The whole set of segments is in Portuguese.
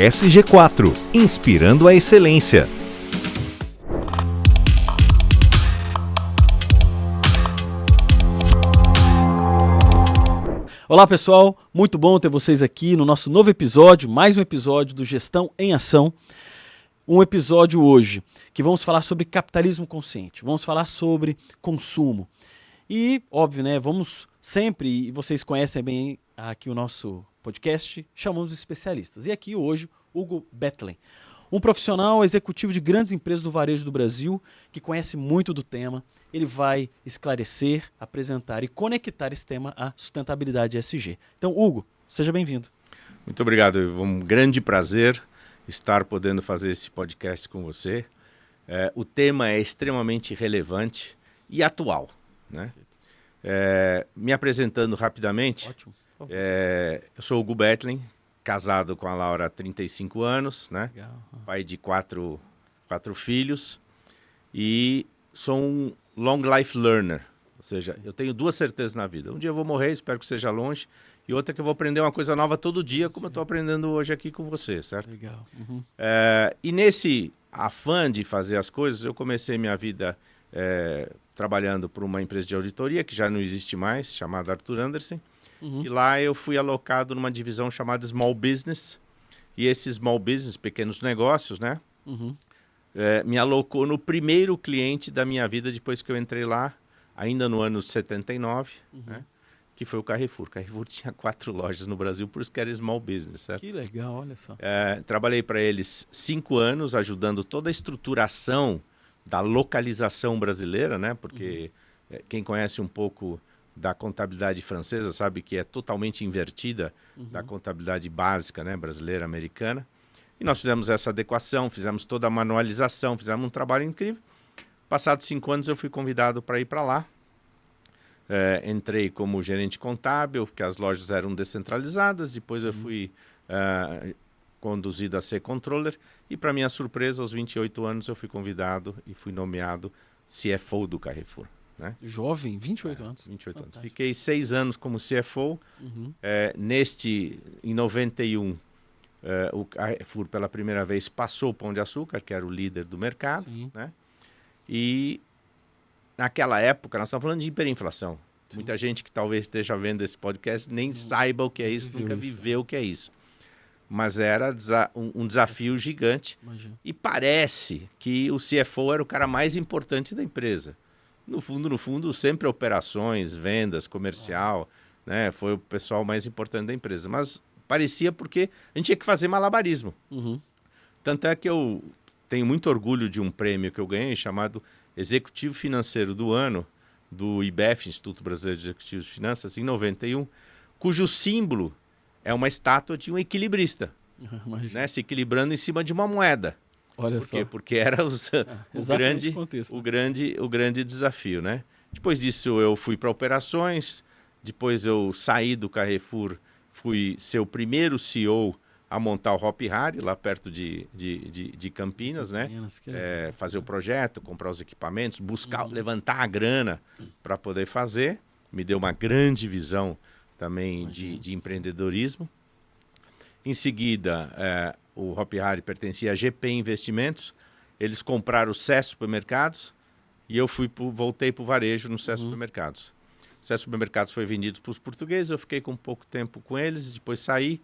SG4, inspirando a excelência. Olá pessoal, muito bom ter vocês aqui no nosso novo episódio, mais um episódio do Gestão em Ação. Um episódio hoje que vamos falar sobre capitalismo consciente, vamos falar sobre consumo. E, óbvio, né, vamos sempre, e vocês conhecem bem aqui o nosso podcast, chamamos especialistas. E aqui hoje, Hugo Bethlen, um profissional executivo de grandes empresas do varejo do Brasil, que conhece muito do tema. Ele vai esclarecer, apresentar e conectar esse tema à sustentabilidade ESG. Então, Hugo, seja bem-vindo. Muito obrigado, um grande prazer estar podendo fazer esse podcast com você. O tema é extremamente relevante e atual, né? Me apresentando rapidamente, Ótimo. Eu sou o Hugo Bethlen, casado com a Laura há 35 anos, né? Legal. Pai de quatro filhos e sou um long life learner, ou seja, eu tenho duas certezas na vida. Um dia eu vou morrer, espero que seja longe, e outra que eu vou aprender uma coisa nova todo dia, como eu estou aprendendo hoje aqui com você, certo? Legal. Uhum. E nesse afã de fazer as coisas, eu comecei minha vida trabalhando por uma empresa de auditoria, que já não existe mais, chamada Arthur Andersen. Uhum. E lá eu fui alocado numa divisão chamada Small Business. E esse Small Business, pequenos negócios, né? Uhum. Me alocou no primeiro cliente da minha vida depois que eu entrei lá, ainda no ano 79, né? Que foi o Carrefour. O Carrefour tinha 4 lojas no Brasil, por isso que era Small Business, certo? Que legal, olha só. Trabalhei para eles 5 anos, ajudando toda a estruturação da localização brasileira, né? Porque quem conhece um pouco da contabilidade francesa sabe que é totalmente invertida da contabilidade básica, né? Brasileira, americana. E nós fizemos essa adequação, fizemos toda a manualização, fizemos um trabalho incrível. Passados 5 anos eu fui convidado para ir para lá. Entrei como gerente contábil, porque as lojas eram descentralizadas. Depois eu fui conduzido a ser controller. E para minha surpresa, aos 28 anos eu fui convidado e fui nomeado CFO do Carrefour, né? Jovem, 28 anos. 28 anos. Fantástico. Fiquei 6 anos como CFO. Em 91, o Carrefour pela primeira vez passou o Pão de Açúcar, que era o líder do mercado, Sim. né? E naquela época nós estamos falando de hiperinflação. Sim. Muita gente que talvez esteja vendo esse podcast nem saiba o que é isso, nunca viveu o que é isso. Mas era um desafio gigante. Imagina. E parece que o CFO era o cara mais importante da empresa. No fundo, sempre operações, vendas, comercial, né? Foi o pessoal mais importante da empresa. Mas parecia porque a gente tinha que fazer malabarismo. Tanto é que eu tenho muito orgulho de um prêmio que eu ganhei, chamado Executivo Financeiro do Ano, do IBEF, Instituto Brasileiro de Executivos de Finanças, em 91, cujo símbolo é uma estátua de um equilibrista, né? Se equilibrando em cima de uma moeda. Olha Por quê? só. Porque era Exatamente o contexto, o grande desafio, né? Depois disso eu fui para operações, depois eu saí do Carrefour, fui ser o primeiro CEO a montar o Hopi Hari, lá perto de Campinas, né? Fazer o projeto, comprar os equipamentos, buscar, levantar a grana para poder fazer. Me deu uma grande visão também de empreendedorismo. Em seguida, o Hopi Hari pertencia a GP Investimentos. Eles compraram o SES Supermercados e eu voltei para o varejo no SES Supermercados. O SES Supermercados foi vendido para os portugueses, eu fiquei com pouco tempo com eles, depois saí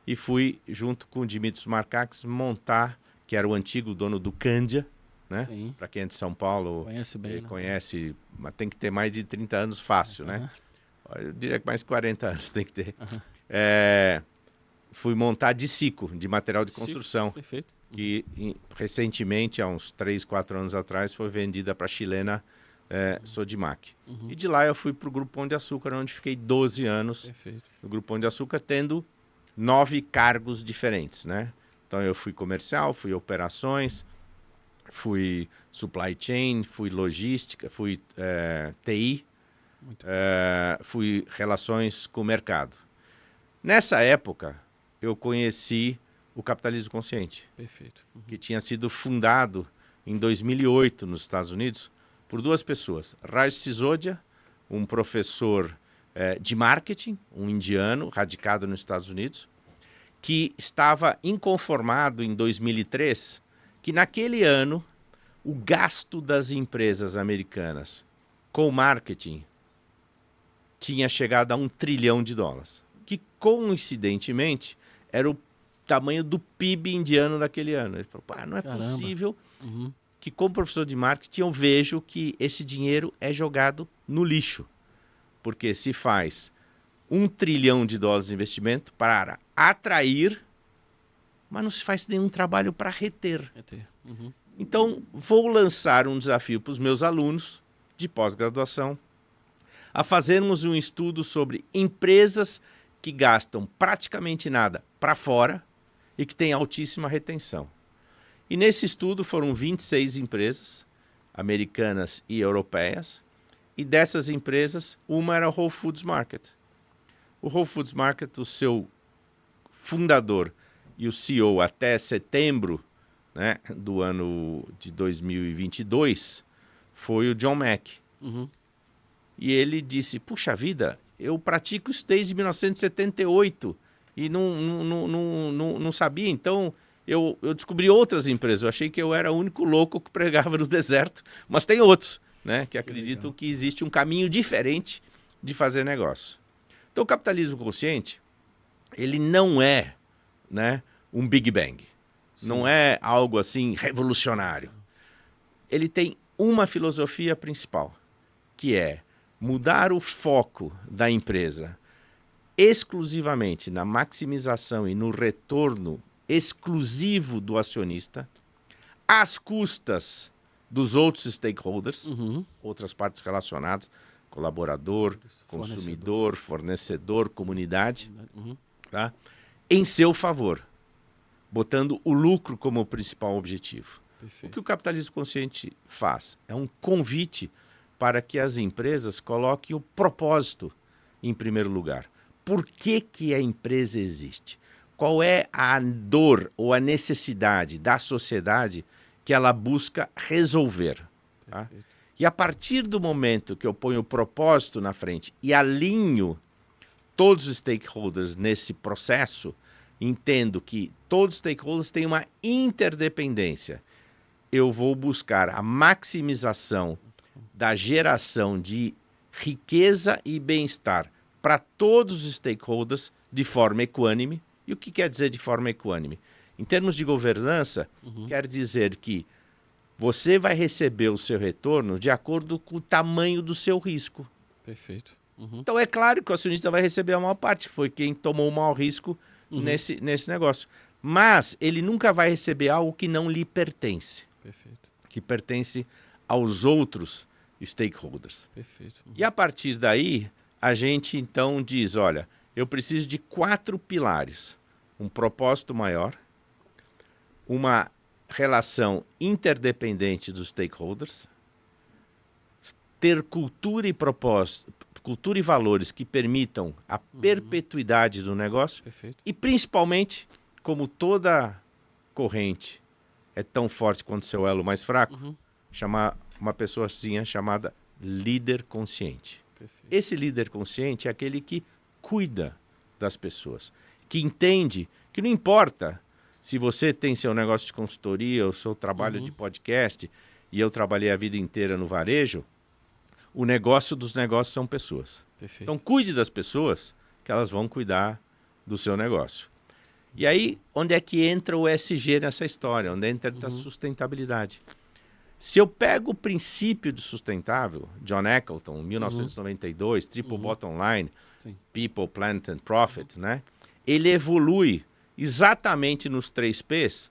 e fui, junto com o Dimitris Markakis, montar, que era o antigo dono do Candia, né? Para quem é de São Paulo, Conhece bem, né? conhece, mas tem que ter mais de 30 anos fácil, né? Eu diria que mais 40 anos tem que ter. Fui montar Dicico, de material de construção, Perfeito. que recentemente, há uns 3, 4 anos atrás, foi vendida para a chilena Sodimac. E de lá eu fui para o Grupo Pão de Açúcar, onde fiquei 12 anos Perfeito. no Grupo Pão de Açúcar, tendo 9 cargos diferentes, né? Então eu fui comercial, fui operações, fui supply chain, fui logística, fui TI, fui relações com o mercado. Nessa época, eu conheci o capitalismo consciente, Perfeito. que tinha sido fundado em 2008 nos Estados Unidos por 2 pessoas. Raj Sisodia, um professor de marketing, um indiano radicado nos Estados Unidos, que estava inconformado em 2003, que naquele ano o gasto das empresas americanas com marketing tinha chegado a $1 trilhão, que coincidentemente era o tamanho do PIB indiano daquele ano. Ele falou, não é possível que como professor de marketing eu vejo que esse dinheiro é jogado no lixo, porque se faz $1 trilhão de investimento para atrair, mas não se faz nenhum trabalho para reter. Então, vou lançar um desafio para os meus alunos de pós-graduação a fazermos um estudo sobre empresas que gastam praticamente nada para fora e que têm altíssima retenção. E nesse estudo foram 26 empresas, americanas e europeias, e dessas empresas, uma era o Whole Foods Market. O Whole Foods Market, o seu fundador e o CEO até setembro, né, do ano de 2022, foi o John Mack. E ele disse, puxa vida, eu pratico isso desde 1978 e não sabia, então eu descobri outras empresas. Eu achei que eu era o único louco que pregava no deserto, mas tem outros, né, que acreditam que existe um caminho diferente de fazer negócio. Então o capitalismo consciente, ele não é, né, um Big Bang. Sim. Não é algo assim revolucionário. Ele tem uma filosofia principal, que é mudar o foco da empresa exclusivamente na maximização e no retorno exclusivo do acionista, às custas dos outros stakeholders, outras partes relacionadas, colaborador, consumidor, fornecedor, comunidade, tá? Em seu favor, botando o lucro como o principal objetivo. Perfeito. O que o capitalismo consciente faz? É um convite para que as empresas coloquem o propósito em primeiro lugar. Por que a empresa existe? Qual é a dor ou a necessidade da sociedade que ela busca resolver? Tá? E a partir do momento que eu ponho o propósito na frente e alinho todos os stakeholders nesse processo, entendo que todos os stakeholders têm uma interdependência. Eu vou buscar a maximização da geração de riqueza e bem-estar para todos os stakeholders de forma equânime. E o que quer dizer de forma equânime? Em termos de governança, quer dizer que você vai receber o seu retorno de acordo com o tamanho do seu risco. Perfeito. Então é claro que o acionista vai receber a maior parte, que foi quem tomou o maior risco nesse negócio. Mas ele nunca vai receber algo que não lhe pertence. Perfeito. Que pertence aos outros stakeholders. Perfeito. E a partir daí, a gente então diz, olha, eu preciso de 4 pilares. Um propósito maior, uma relação interdependente dos stakeholders, ter cultura e propósito, cultura e valores que permitam a perpetuidade do negócio. Perfeito. E principalmente, como toda corrente é tão forte quanto seu elo mais fraco, chamar uma pessoa assim chamada líder consciente. Perfeito. Esse líder consciente é aquele que cuida das pessoas, que entende que não importa se você tem seu negócio de consultoria, o seu trabalho de podcast, e eu trabalhei a vida inteira no varejo, o negócio dos negócios são pessoas. Perfeito. Então cuide das pessoas, que elas vão cuidar do seu negócio. E aí, onde é que entra o ESG nessa história? Onde entra a sustentabilidade? Se eu pego o princípio do sustentável, John Eccleston, 1992, Triple Bottom Line, People, Planet and Profit, né? Ele evolui exatamente nos 3 P's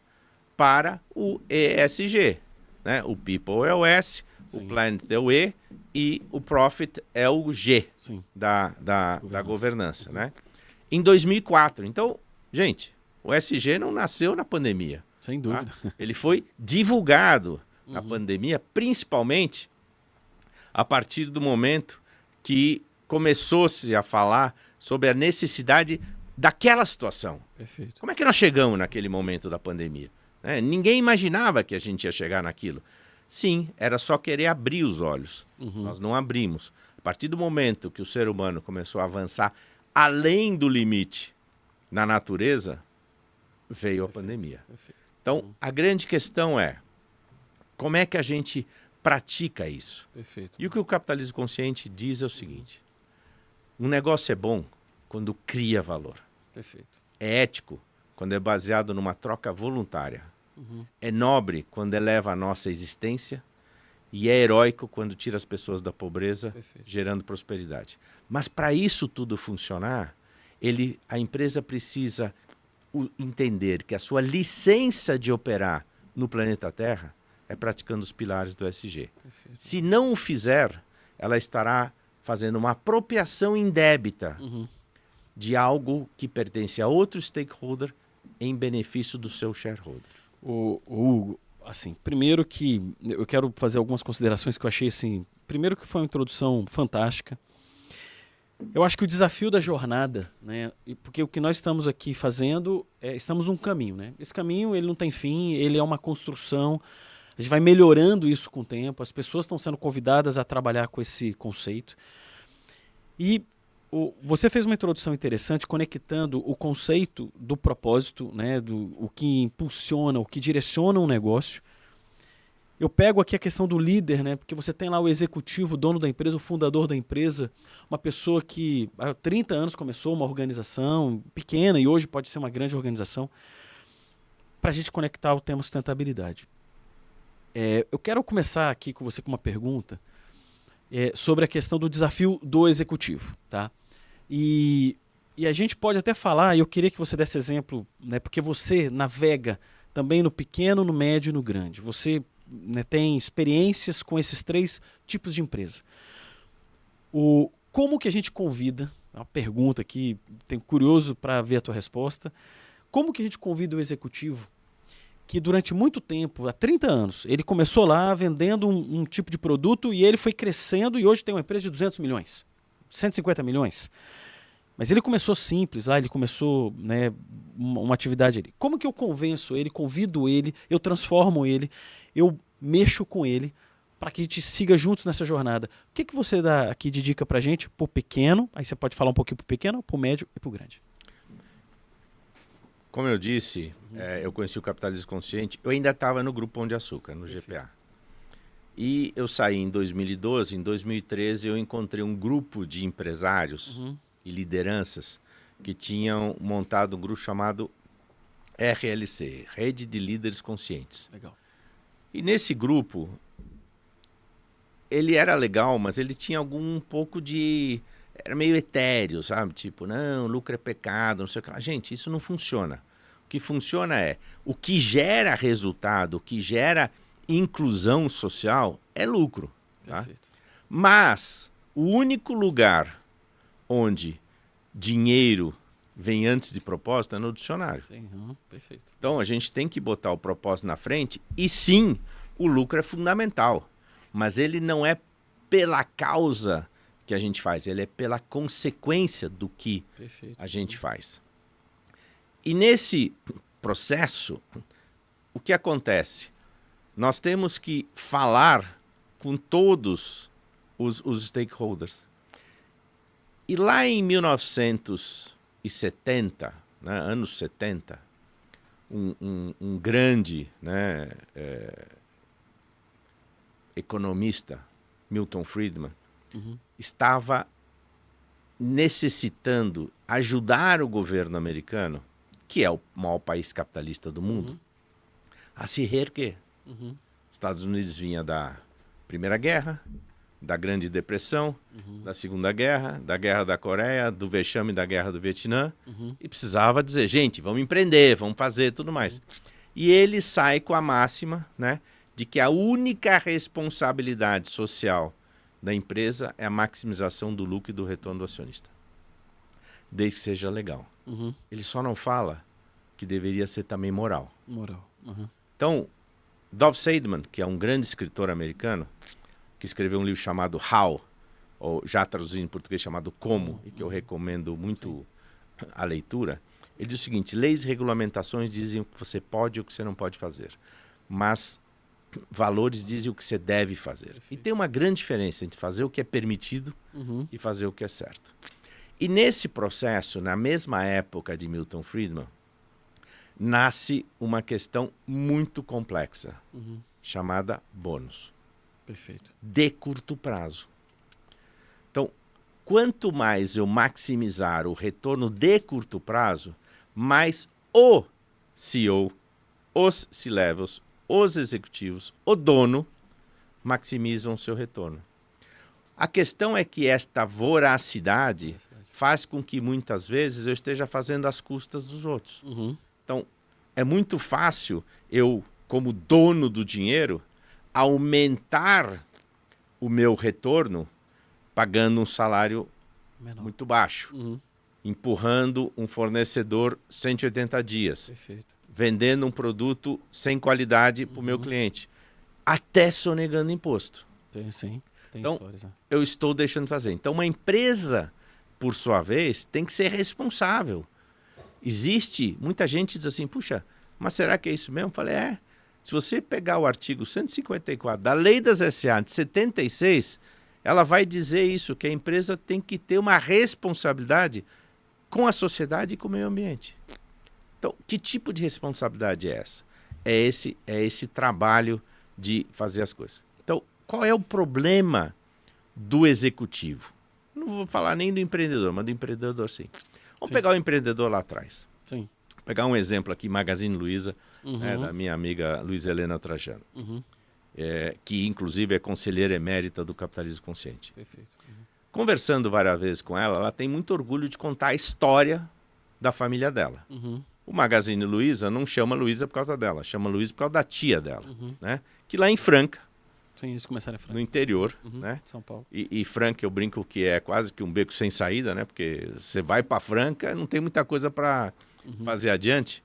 para o ESG. Né? O People é o S, o Planet é o E e o Profit é o G da governança. Né? Em 2004. Então, gente, o ESG não nasceu na pandemia. Sem dúvida. Tá? Ele foi divulgado na pandemia, principalmente a partir do momento que começou-se a falar sobre a necessidade daquela situação. Perfeito. Como é que nós chegamos naquele momento da pandemia? Ninguém imaginava que a gente ia chegar naquilo. Sim, era só querer abrir os olhos. Nós não abrimos. A partir do momento que o ser humano começou a avançar além do limite na natureza, veio a pandemia. Perfeito. Então, a grande questão é como é que a gente pratica isso? Perfeito. E o que o capitalismo consciente diz é o seguinte: um negócio é bom quando cria valor. Perfeito. É ético quando é baseado numa troca voluntária. É nobre quando eleva a nossa existência. E é heróico quando tira as pessoas da pobreza, Perfeito. gerando prosperidade. Mas para isso tudo funcionar, a empresa precisa entender que a sua licença de operar no planeta Terra é praticando os pilares do ESG. Perfeito. Se não o fizer, ela estará fazendo uma apropriação indébita de algo que pertence a outro stakeholder em benefício do seu shareholder. O Hugo, assim, primeiro que eu quero fazer algumas considerações que eu achei assim, primeiro que foi uma introdução fantástica. Eu acho que o desafio da jornada, né, porque o que nós estamos aqui fazendo, estamos num caminho, né? Esse caminho ele não tem fim, ele é uma construção, a gente vai melhorando isso com o tempo, as pessoas estão sendo convidadas a trabalhar com esse conceito. E você fez uma introdução interessante conectando o conceito do propósito, né, o que impulsiona, o que direciona um negócio. Eu pego aqui a questão do líder, né, porque você tem lá o executivo, o dono da empresa, o fundador da empresa, uma pessoa que há 30 anos começou uma organização pequena e hoje pode ser uma grande organização, para a gente conectar o tema sustentabilidade. Eu quero começar aqui com você com uma pergunta sobre a questão do desafio do executivo, tá? E a gente pode até falar, e eu queria que você desse exemplo, né, porque você navega também no pequeno, no médio e no grande. Você, né, tem experiências com esses 3 tipos de empresa. Como que a gente convida, uma pergunta aqui, tenho curioso para ver a tua resposta, como que a gente convida o executivo que durante muito tempo, há 30 anos, ele começou lá vendendo um tipo de produto e ele foi crescendo e hoje tem uma empresa de 200 milhões. 150 milhões. Mas ele começou simples, ele começou, né, uma atividade ali. Como que eu convenço ele, convido ele, eu transformo ele, eu mexo com ele para que a gente siga juntos nessa jornada? O que você dá aqui de dica para a gente, para o pequeno, aí você pode falar um pouquinho para o pequeno, para o médio e para o grande. Como eu disse, eu conheci o capitalismo consciente, eu ainda estava no Grupo Pão de Açúcar, no GPA. E eu saí em 2012, em 2013 eu encontrei um grupo de empresários e lideranças que tinham montado um grupo chamado RLC, Rede de Líderes Conscientes. Legal. E nesse grupo, ele era legal, mas ele tinha um pouco de... Era meio etéreo, sabe? Tipo, não, lucro é pecado, não sei o que. Gente, isso não funciona. O que funciona o que gera resultado, o que gera inclusão social é lucro. Tá? Perfeito. Mas o único lugar onde dinheiro vem antes de propósito é no dicionário. Sim, perfeito. Então a gente tem que botar o propósito na frente e sim, o lucro é fundamental. Mas ele não é pela causa que a gente faz, ele é pela consequência do que a gente faz. E nesse processo, o que acontece? Nós temos que falar com todos os stakeholders. E lá em 1970, né, anos 70, um grande, né, economista, Milton Friedman, estava necessitando ajudar o governo americano, que é o maior país capitalista do mundo, a se reerguer. Os Estados Unidos vinha da Primeira Guerra, da Grande Depressão, da Segunda Guerra, da Guerra da Coreia, do vexame da Guerra do Vietnã, e precisava dizer, gente, vamos empreender, vamos fazer tudo mais. E ele sai com a máxima, né, de que a única responsabilidade social da empresa é a maximização do lucro e do retorno do acionista, desde que seja legal. Ele só não fala que deveria ser também moral. Então, Dov Seidman, que é um grande escritor americano, que escreveu um livro chamado How, ou já traduzido em português chamado Como, e que eu recomendo muito a leitura, ele diz o seguinte: leis e regulamentações dizem o que você pode e o que você não pode fazer, mas valores dizem o que você deve fazer. E tem uma grande diferença entre fazer o que é permitido e fazer o que é certo. E nesse processo, na mesma época de Milton Friedman, nasce uma questão muito complexa, Uhum. chamada bônus, Perfeito. de curto prazo. Então, quanto mais eu maximizar o retorno de curto prazo, mais o CEO, os C-levels, os executivos, o dono, maximizam o seu retorno. A questão é que esta voracidade faz com que muitas vezes eu esteja fazendo às custas dos outros. Uhum. Então, é muito fácil eu, como dono do dinheiro, aumentar o meu retorno pagando um salário Menor. muito baixo, Uhum. empurrando um fornecedor 180 dias, Perfeito. vendendo um produto sem qualidade para o meu cliente, até sonegando imposto. Sim. Tem Então, histórias, né? Eu estou deixando de fazer. Então, uma empresa, por sua vez, tem que ser responsável. Existe, muita gente diz assim, puxa, mas será que é isso mesmo? Eu falei, se você pegar o artigo 154 da Lei das SA de 76, ela vai dizer isso, que a empresa tem que ter uma responsabilidade com a sociedade e com o meio ambiente. Então, que tipo de responsabilidade é essa? É esse trabalho de fazer as coisas. Então, qual é o problema do executivo? Não vou falar nem do empreendedor, mas do empreendedor sim. Vamos pegar o empreendedor lá atrás. Sim. Pegar um exemplo aqui, Magazine Luiza, Uhum. da minha amiga Luiz Helena Trajano, Uhum. que inclusive é conselheira emérita do Capitalismo Consciente. Perfeito. Uhum. Conversando várias vezes com ela, ela tem muito orgulho de contar a história da família dela. Uhum. O Magazine Luiza não chama Luiza por causa dela, chama Luiza por causa da tia dela, Uhum. né? Que lá em Franca, Sim, eles começaram a falar. no interior, Uhum. né? São Paulo. E Franca, eu brinco que é quase que um beco sem saída, né? Porque você vai para Franca, não tem muita coisa para fazer adiante.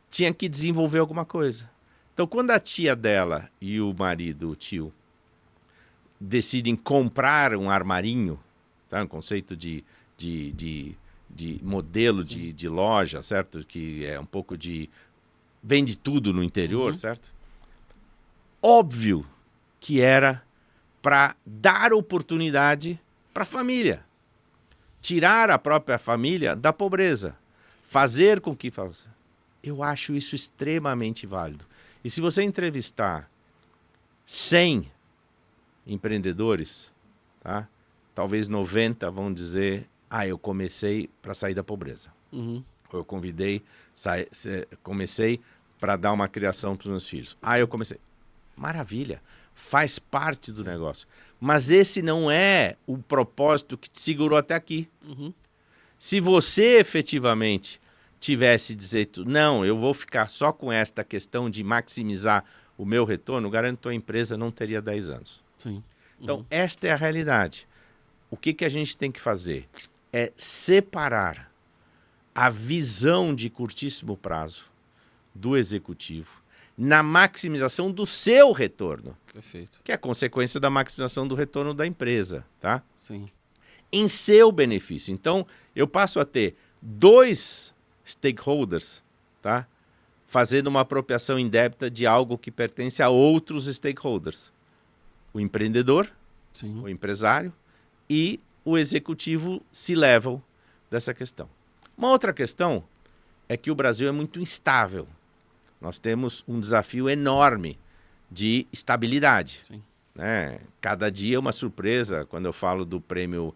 Tinha que desenvolver alguma coisa. Então, quando a tia dela e o marido, o tio, decidem comprar um armarinho, sabe? Um conceito de modelo de loja, certo? Que é um pouco de... Vende tudo no interior, certo? Óbvio que era para dar oportunidade para a família. Tirar a própria família da pobreza. Fazer com que... Eu acho isso extremamente válido. E se você entrevistar 100 empreendedores, tá? Talvez 90 vão dizer, eu comecei para sair da pobreza. Uhum. Ou eu comecei para dar uma criação para os meus filhos. Eu comecei. Maravilha, faz parte do negócio. Mas esse não é o propósito que te segurou até aqui. Uhum. Se você efetivamente tivesse dito, não, eu vou ficar só com esta questão de maximizar o meu retorno, garanto que a empresa não teria 10 anos. Sim. Então, esta é a realidade. O que a gente tem que fazer? É separar a visão de curtíssimo prazo do executivo na maximização do seu retorno, Perfeito. que é a consequência da maximização do retorno da empresa, tá? Sim. Em seu benefício. Então, eu passo a ter 2 stakeholders, tá? Fazendo uma apropriação indébita de algo que pertence a outros stakeholders. O empreendedor, Sim. o empresário e o executivo C-level dessa questão. Uma outra questão é que o Brasil é muito instável. Nós temos um desafio enorme de estabilidade. Sim. Né? Cada dia é uma surpresa. Quando eu falo do prêmio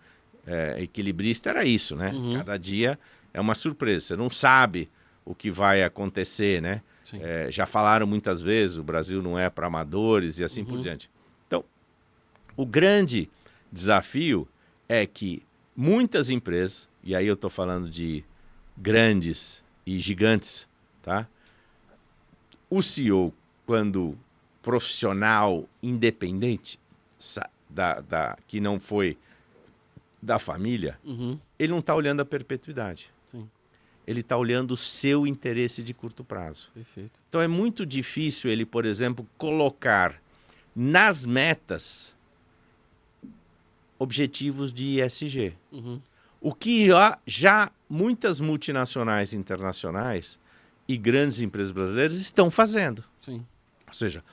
equilibrista, era isso, né? Uhum. Cada dia é uma surpresa. Você não sabe o que vai acontecer, né? Sim. Já falaram muitas vezes, o Brasil não é para amadores e assim por diante. Então, o grande desafio é que muitas empresas, e aí eu estou falando de grandes e gigantes, tá? O CEO, quando profissional independente, que não foi da família, Uhum. ele não está olhando a perpetuidade. Sim. Ele está olhando o seu interesse de curto prazo. Perfeito. Então é muito difícil ele, por exemplo, colocar nas metas objetivos de ESG. Uhum. O que já muitas multinacionais internacionais e grandes empresas brasileiras estão fazendo. Sim. Ou seja,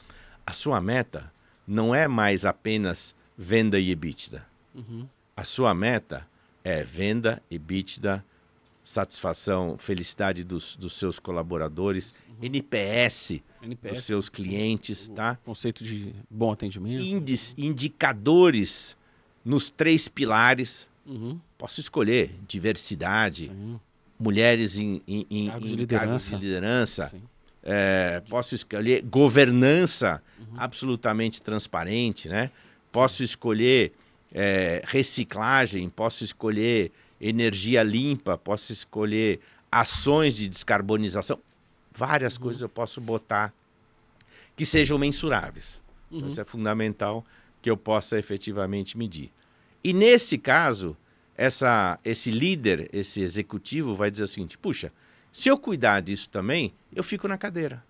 a sua meta não é mais apenas venda e EBITDA. Uhum. A sua meta é venda, EBITDA, satisfação, felicidade dos seus colaboradores, NPS dos seus clientes, tá? Conceito de bom atendimento. Indicadores nos 3 pilares. Uhum. Posso escolher diversidade, Sim. mulheres em cargos de liderança. Posso escolher governança absolutamente transparente, né? Posso escolher reciclagem, posso escolher energia limpa, posso escolher ações de descarbonização. Várias coisas eu posso botar que sejam mensuráveis. Então, isso é fundamental que eu possa efetivamente medir. E nesse caso, esse líder, esse executivo vai dizer o seguinte, puxa, se eu cuidar disso também, eu fico na cadeira.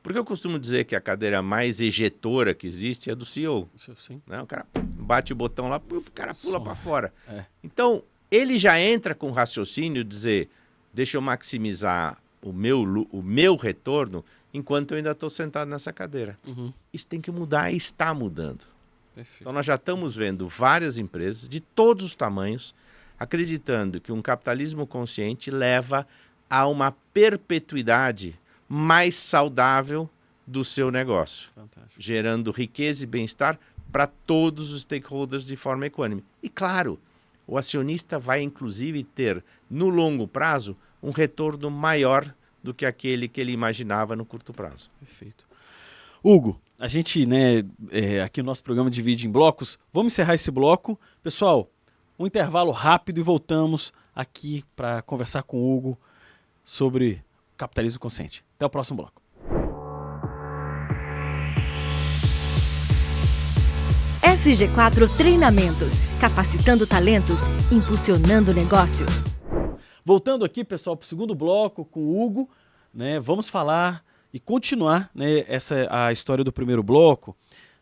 Porque eu costumo dizer que a cadeira mais ejetora que existe é do CEO. Sim. Né? O cara bate o botão lá, o cara pula para fora. Então, ele já entra com raciocínio de dizer, deixa eu maximizar o meu retorno enquanto eu ainda estou sentado nessa cadeira. Isso tem que mudar e está mudando. Perfeito. Então, nós já estamos vendo várias empresas de todos os tamanhos acreditando que um capitalismo consciente leva a uma perpetuidade mais saudável do seu negócio, Fantástico. gerando riqueza e bem-estar para todos os stakeholders de forma equânime. E, claro, o acionista vai, inclusive, ter, no longo prazo, um retorno maior do que aquele que ele imaginava no curto prazo. Perfeito. Hugo, a gente, aqui o nosso programa divide em blocos. Vamos encerrar esse bloco. Pessoal, um intervalo rápido e voltamos aqui para conversar com o Hugo sobre capitalismo consciente. Até o próximo bloco. SG4 Treinamentos, capacitando talentos, impulsionando negócios. Voltando aqui, pessoal, para o segundo bloco com o Hugo, né, vamos falar e continuar, né, a história do primeiro bloco.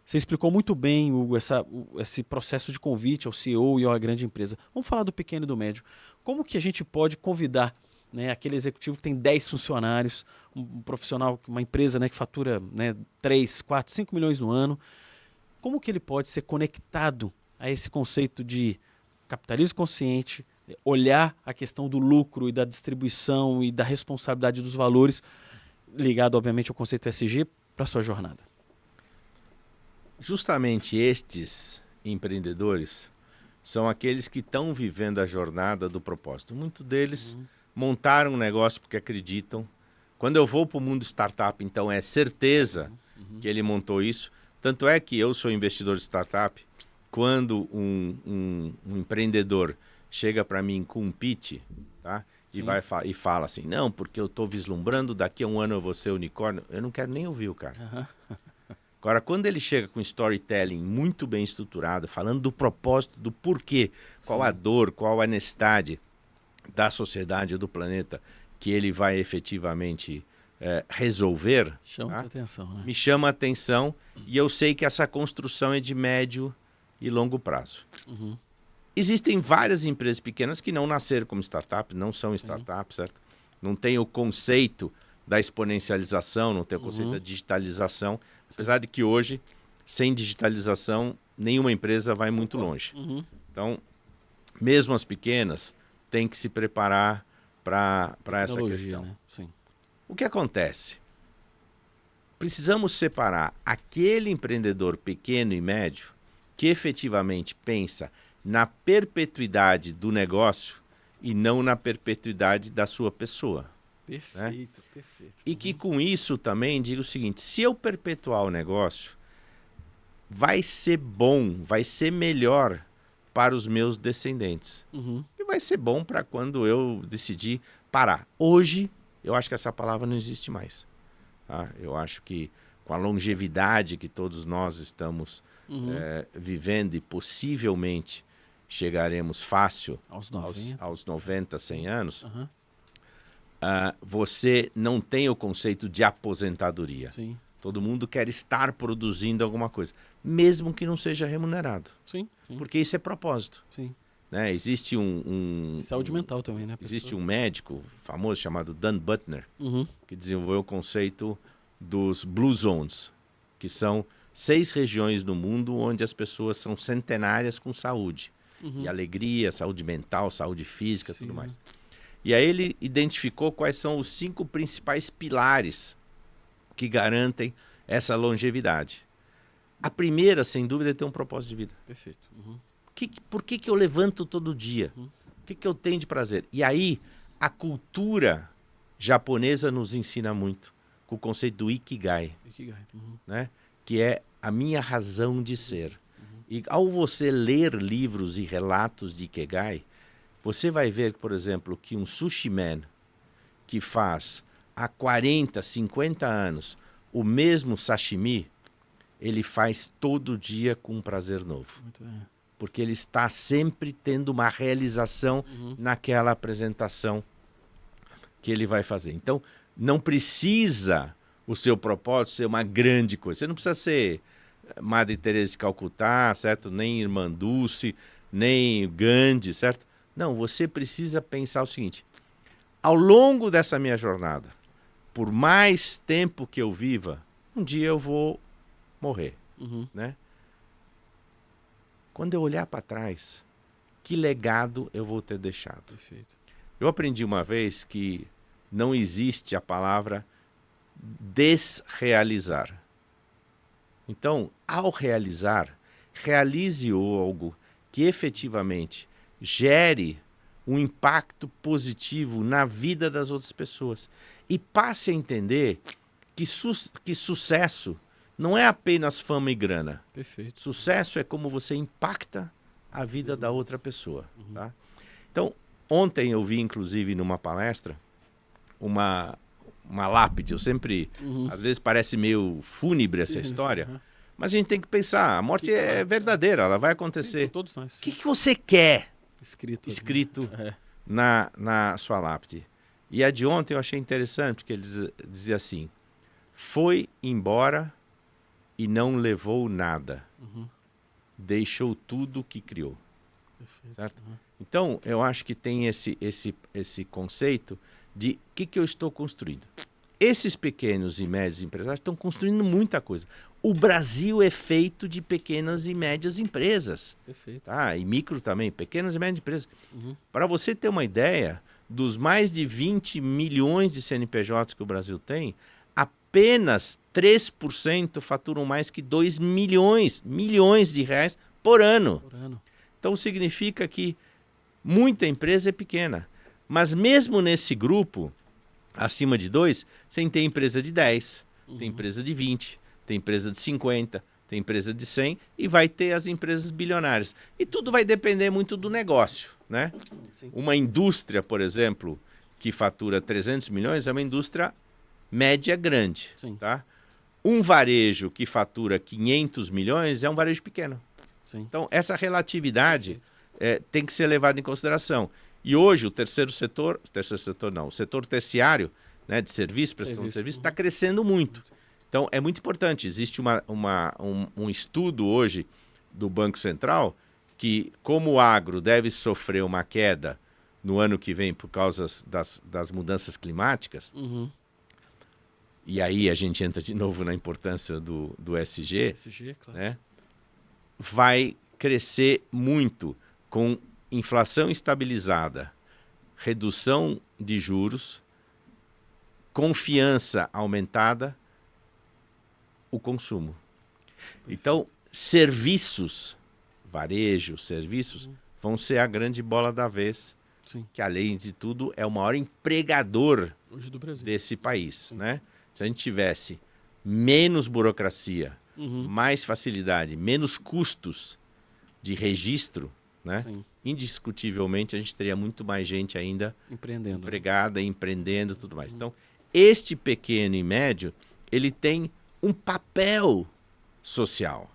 Você explicou muito bem, Hugo, esse processo de convite ao CEO e à grande empresa. Vamos falar do pequeno e do médio. Como que a gente pode convidar, né, aquele executivo que tem 10 funcionários, um profissional, uma empresa, né, que fatura, né, 3, 4, 5 milhões no ano. Como que ele pode ser conectado a esse conceito de capitalismo consciente, olhar a questão do lucro e da distribuição e da responsabilidade dos valores, ligado, obviamente, ao conceito ESG, para a sua jornada? Justamente estes empreendedores são aqueles que estão vivendo a jornada do propósito. Muitos deles montaram um negócio porque acreditam. Quando eu vou para o mundo startup, então é certeza que ele montou isso. Tanto é que eu sou investidor de startup. Quando um empreendedor chega para mim com um pitch, tá? E fala assim, não, porque eu estou vislumbrando, daqui a um ano eu vou ser unicórnio. Eu não quero nem ouvir o cara. Agora, quando ele chega com storytelling muito bem estruturado, falando do propósito, do porquê, qual a dor, qual a necessidade da sociedade ou do planeta que ele vai efetivamente resolver, Chama a atenção, né? Me chama a atenção e eu sei que essa construção é de médio e longo prazo. Existem várias empresas pequenas que não nasceram como startup, não são startups, certo? Não tem o conceito da exponencialização, não tem o conceito da digitalização. Apesar de que hoje, sem digitalização, nenhuma empresa vai muito longe. Então, mesmo as pequenas, têm que se preparar para essa questão. Né? Sim. O que acontece? Precisamos separar aquele empreendedor pequeno e médio que efetivamente pensa na perpetuidade do negócio e não na perpetuidade da sua pessoa. Perfeito, perfeito. E que com isso também digo o seguinte, se eu perpetuar o negócio, vai ser bom, vai ser melhor para os meus descendentes. E vai ser bom para quando eu decidir parar. Hoje, eu acho que essa palavra não existe mais. Tá? Eu acho que com a longevidade que todos nós estamos vivendo e possivelmente chegaremos fácil aos 90, 100 anos, você não tem o conceito de aposentadoria. Sim. Todo mundo quer estar produzindo alguma coisa, mesmo que não seja remunerado. Sim. Porque isso é propósito. Sim. Né? Existe saúde mental também, né? Existe um médico famoso chamado Dan Buettner, que desenvolveu o conceito dos Blue Zones, que são 6 regiões no mundo onde as pessoas são centenárias com saúde. E alegria, saúde mental, saúde física, tudo mais. E aí ele identificou quais são os 5 principais pilares que garantem essa longevidade. A primeira, sem dúvida, é ter um propósito de vida. Perfeito. Uhum. Por que eu levanto todo dia? O que eu tenho de prazer? E aí, a cultura japonesa nos ensina muito, com o conceito do Ikigai, né? Que é a minha razão de ser. E ao você ler livros e relatos de Ikigai, você vai ver, por exemplo, que um sushi man que faz há 40, 50 anos o mesmo sashimi, ele faz todo dia com um prazer novo. Muito bem. Porque ele está sempre tendo uma realização naquela apresentação que ele vai fazer. Então, não precisa o seu propósito ser uma grande coisa. Você não precisa ser Madre Teresa de Calcutá, certo? Nem Irmã Dulce, nem Gandhi, certo? Não, você precisa pensar o seguinte: ao longo dessa minha jornada, por mais tempo que eu viva, um dia eu vou morrer, né? Quando eu olhar para trás, que legado eu vou ter deixado? Perfeito. Eu aprendi uma vez que não existe a palavra desrealizar. Então, ao realizar, realize algo que efetivamente gere um impacto positivo na vida das outras pessoas. E passe a entender que sucesso não é apenas fama e grana. Perfeito. Sucesso é como você impacta a vida da outra pessoa. Tá? Então, ontem eu vi, inclusive, numa palestra, uma lápide. Eu sempre, às vezes parece meio fúnebre essa história, mas a gente tem que pensar, a morte é verdadeira, ela vai acontecer. Sim, todos nós. O que você quer Escrito na sua lápide? E a de ontem eu achei interessante, porque ele dizia assim: foi embora e não levou nada. Deixou tudo que criou. Perfeito. Certo? Então, eu acho que tem esse conceito de o que eu estou construindo. Esses pequenos e médios empresários estão construindo muita coisa. O Brasil é feito de pequenas e médias empresas. Perfeito. Tá? E micro também, pequenas e médias empresas. Para você ter uma ideia, dos mais de 20 milhões de CNPJs que o Brasil tem, apenas 3% faturam mais que 2 milhões de reais por ano. Então significa que muita empresa é pequena. Mas mesmo nesse grupo, acima de 2, você tem empresa de 10, tem empresa de 20, tem empresa de 50, tem empresa de 100 e vai ter as empresas bilionárias. E tudo vai depender muito do negócio, né? Sim. Uma indústria, por exemplo, que fatura 300 milhões é uma indústria média grande. Sim. Tá? Um varejo que fatura 500 milhões é um varejo pequeno. Sim. Então, essa relatividade tem que ser levada em consideração. E hoje o o setor terciário, né, de serviço, prestação de serviço, está crescendo muito. Então, é muito importante. Existe um estudo hoje do Banco Central que, como o agro deve sofrer uma queda no ano que vem por causa das mudanças climáticas, e aí a gente entra de novo na importância do ESG, claro. né, vai crescer muito com inflação estabilizada, redução de juros, confiança aumentada, o consumo. Então, serviços, varejo, serviços, vão ser a grande bola da vez, que além de tudo é o maior empregador hoje do Brasil, desse país, né? Se a gente tivesse menos burocracia, mais facilidade, menos custos de registro, né? Indiscutivelmente a gente teria muito mais gente ainda empregada, empreendendo e tudo mais. Então, este pequeno e médio, ele tem um papel social.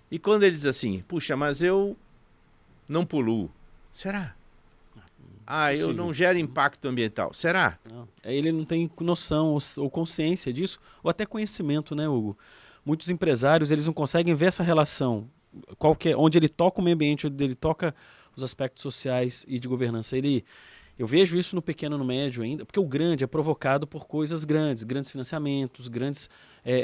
E quando ele diz assim, puxa, mas eu não poluo, será? Eu não gero impacto ambiental, será? Não. Ele não tem noção ou consciência disso, ou até conhecimento, né, Hugo? Muitos empresários, eles não conseguem ver essa relação, onde ele toca o meio ambiente, onde ele toca os aspectos sociais e de governança. Eu vejo isso no pequeno e no médio ainda, porque o grande é provocado por coisas grandes financiamentos, grandes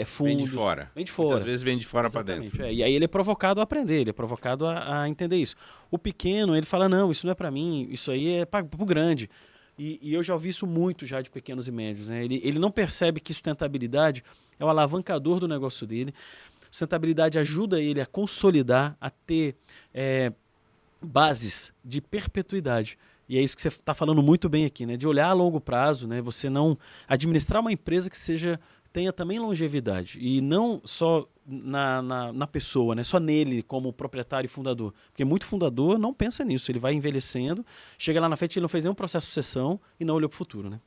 fundos. Vem de fora. Muitas vezes vem de fora para dentro. E aí ele é provocado a aprender, ele é provocado a entender isso. O pequeno, ele fala, não, isso não é para mim, isso aí é para o grande. E eu já ouvi isso muito já de pequenos e médios, né? Ele não percebe que sustentabilidade é o alavancador do negócio dele. Sustentabilidade ajuda ele a consolidar, a ter bases de perpetuidade. E é isso que você está falando muito bem aqui, né? De olhar a longo prazo, né? Você não administrar uma empresa que tenha também longevidade. E não só na pessoa, né? Só nele como proprietário e fundador. Porque muito fundador não pensa nisso. Ele vai envelhecendo, chega lá na frente, ele não fez nenhum processo de sucessão e não olhou para o futuro, né?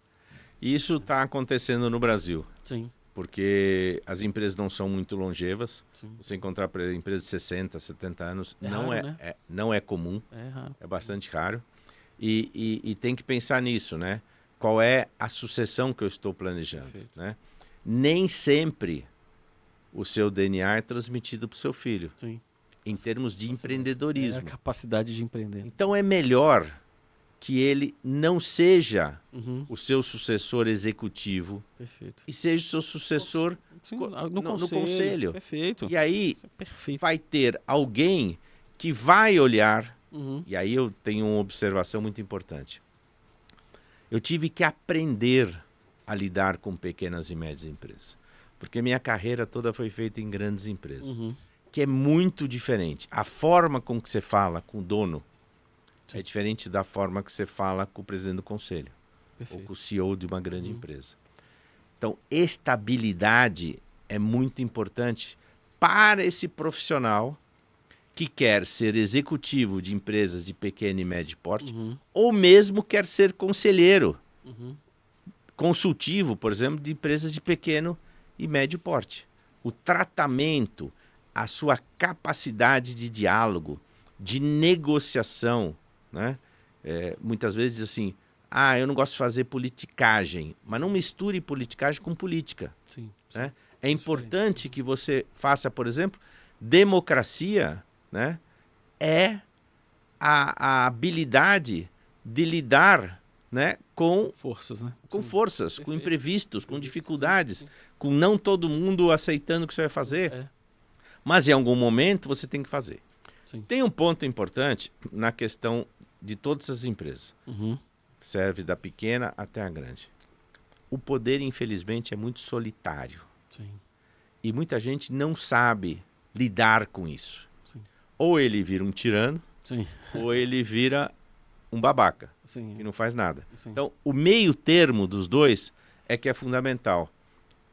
Isso está acontecendo no Brasil. Sim. Porque as empresas não são muito longevas. Sim. Você encontrar empresas de 60, 70 anos não é comum. É raro. É bastante raro. E tem que pensar nisso, né? Qual é a sucessão que eu estou planejando, né? Nem sempre o seu DNA é transmitido para o seu filho. Sim. Em termos de empreendedorismo. É a capacidade de empreender. Então é melhor que ele não seja o seu sucessor executivo. Perfeito. E seja o seu sucessor no conselho. Perfeito. E aí perfeito. vai ter alguém que vai olhar. E aí eu tenho uma observação muito importante. Eu tive que aprender a lidar com pequenas e médias empresas. Porque minha carreira toda foi feita em grandes empresas. Que é muito diferente. A forma com que você fala com o dono é diferente da forma que você fala com o presidente do conselho. Ou com o CEO de uma grande empresa. Então, estabilidade é muito importante para esse profissional que quer ser executivo de empresas de pequeno e médio porte, ou mesmo quer ser conselheiro consultivo, por exemplo, de empresas de pequeno e médio porte. O tratamento, a sua capacidade de diálogo, de negociação, né? Muitas vezes diz assim, eu não gosto de fazer politicagem, mas não misture politicagem com política. Sim, né? É importante que você faça, por exemplo, democracia, né? É a habilidade de lidar, né, com forças, né? Com forças, com imprevistos, com dificuldades, com não todo mundo aceitando o que você vai fazer. Mas em algum momento você tem que fazer. Sim. Tem um ponto importante na questão de todas as empresas. Serve da pequena até a grande. O poder, infelizmente, é muito solitário. Sim. E muita gente não sabe lidar com isso. Sim. Ou ele vira um tirano, ou ele vira um babaca, que não faz nada. Sim. Então, o meio termo dos dois é que é fundamental.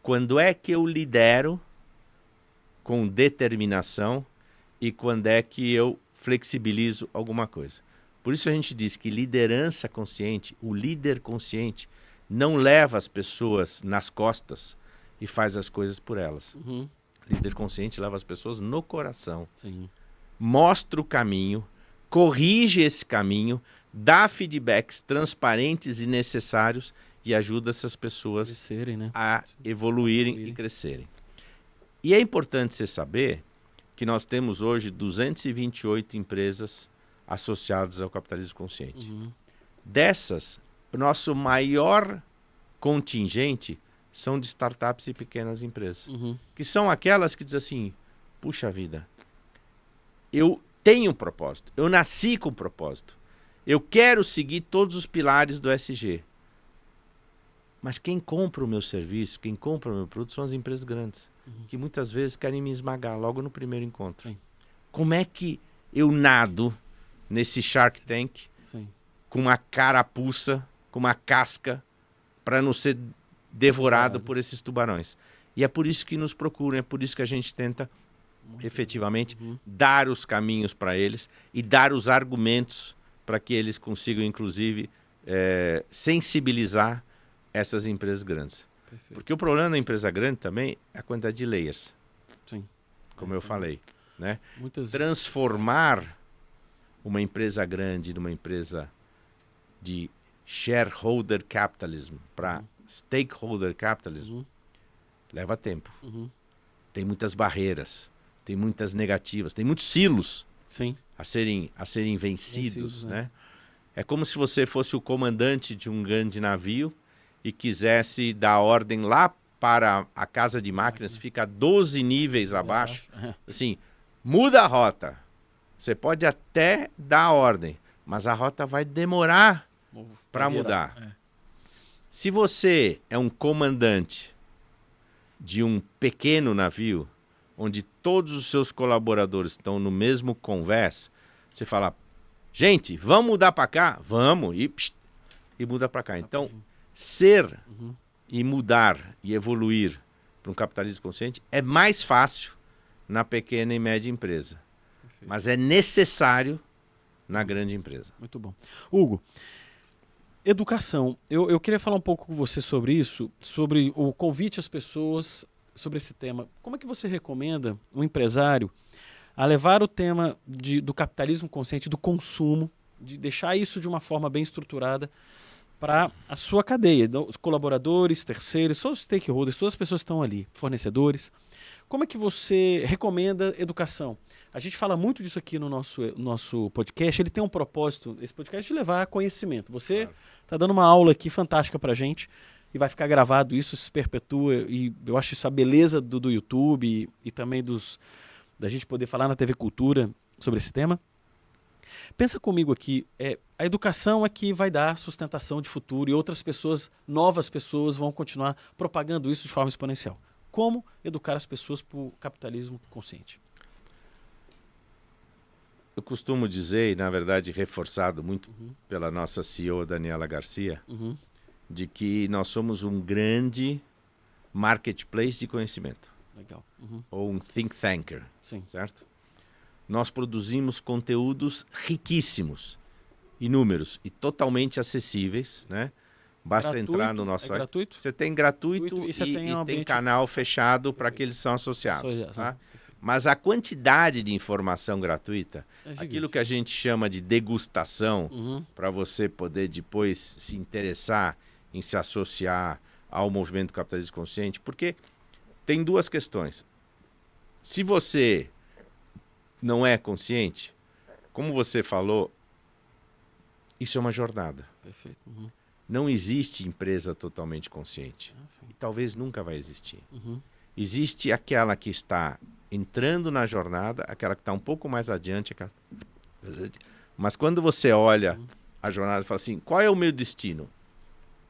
Quando é que eu lidero com determinação e quando é que eu flexibilizo alguma coisa? Por isso a gente diz que liderança consciente, o líder consciente, não leva as pessoas nas costas e faz as coisas por elas. Líder consciente leva as pessoas no coração. Sim. Mostra o caminho, corrige esse caminho, dá feedbacks transparentes e necessários e ajuda essas pessoas crescerem, né? a evoluírem e crescerem. E é importante você saber que nós temos hoje 228 empresas associadas ao capitalismo consciente. Dessas, o nosso maior contingente são de startups e pequenas empresas, que são aquelas que dizem assim, puxa vida, eu tenho um propósito, eu nasci com um propósito, eu quero seguir todos os pilares do ESG. Mas quem compra o meu serviço, quem compra o meu produto são as empresas grandes, que muitas vezes querem me esmagar logo no primeiro encontro. Sim. Como é que eu nado nesse Shark Tank com uma carapuça, com uma casca, para não ser devorado por esses tubarões? E é por isso que nos procuram, é por isso que a gente tenta efetivamente dar os caminhos para eles e dar os argumentos para que eles consigam, inclusive, sensibilizar essas empresas grandes. Perfeito. Porque o problema da empresa grande também é a quantidade de layers. Sim. Como eu falei. Né? Transformar uma empresa grande numa empresa de shareholder capitalism para stakeholder capitalism leva tempo. Tem muitas barreiras, tem muitas negativas, tem muitos silos a serem vencidos. Né? É como se você fosse o comandante de um grande navio e quisesse dar ordem lá para a casa de máquinas, fica 12 níveis abaixo, assim, muda a rota. Você pode até dar a ordem, mas a rota vai demorar para virar. mudar. Se você é um comandante de um pequeno navio, onde todos os seus colaboradores estão no mesmo convés, você fala, gente, vamos mudar para cá? Vamos, e muda para cá. Então, ser e mudar e evoluir para um capitalismo consciente é mais fácil na pequena e média empresa. Perfeito. Mas é necessário na grande empresa. Muito bom. Hugo, educação. Eu queria falar um pouco com você sobre isso, sobre o convite às pessoas, sobre esse tema. Como é que você recomenda um empresário a levar o tema do capitalismo consciente, do consumo, de deixar isso de uma forma bem estruturada para a sua cadeia, os colaboradores, terceiros, todos os stakeholders, todas as pessoas que estão ali, fornecedores. Como é que você recomenda educação? A gente fala muito disso aqui no nosso podcast. Ele tem um propósito, esse podcast, de levar conhecimento. Você está dando uma aula aqui fantástica para a gente e vai ficar gravado, isso se perpetua. E eu acho isso a beleza do YouTube e também da gente poder falar na TV Cultura sobre esse tema. Pensa comigo aqui, a educação é que vai dar sustentação de futuro e outras pessoas, novas pessoas, vão continuar propagando isso de forma exponencial. Como educar as pessoas para o capitalismo consciente? Eu costumo dizer, e na verdade reforçado muito pela nossa CEO, Daniela Garcia, de que nós somos um grande marketplace de conhecimento. Legal. Ou um think tanker, Sim. certo? Nós produzimos conteúdos riquíssimos, inúmeros e totalmente acessíveis, né? Basta Gratuito? entrar no nosso É site. gratuito? Você tem gratuito E você tem um tem ambiente- canal fechado para que eles são associados. Associados, Tá? né? Mas a quantidade de informação gratuita, É gigante. aquilo que a gente chama de degustação, para você poder depois se interessar em se associar ao movimento capitalismo consciente, porque tem duas questões. Se você não é consciente, como você falou, isso é uma jornada. Perfeito. Não existe empresa totalmente consciente. Ah, sim. E talvez nunca vai existir. Existe aquela que está entrando na jornada, aquela que está um pouco mais adiante. Mas quando você olha a jornada e fala assim, qual é o meu destino?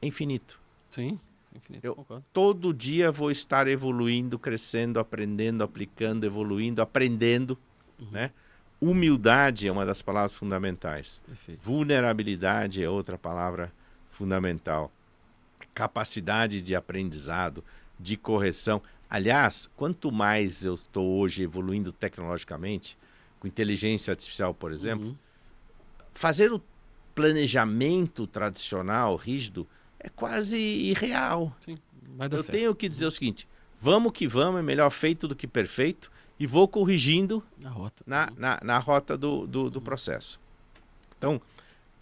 É infinito. Sim, infinito, Eu concordo. todo dia vou estar evoluindo, crescendo, aprendendo, aplicando, evoluindo, aprendendo. Né? Humildade é uma das palavras fundamentais. Perfeito. Vulnerabilidade é outra palavra fundamental. Capacidade de aprendizado, de correção. Aliás, quanto mais eu estou hoje evoluindo tecnologicamente, com inteligência artificial, por exemplo, fazer o planejamento tradicional, rígido, é quase irreal. Sim, vai dar Eu certo. tenho que dizer o seguinte, vamos que vamos, é melhor feito do que perfeito, e vou corrigindo Na rota. na rota do processo. Então,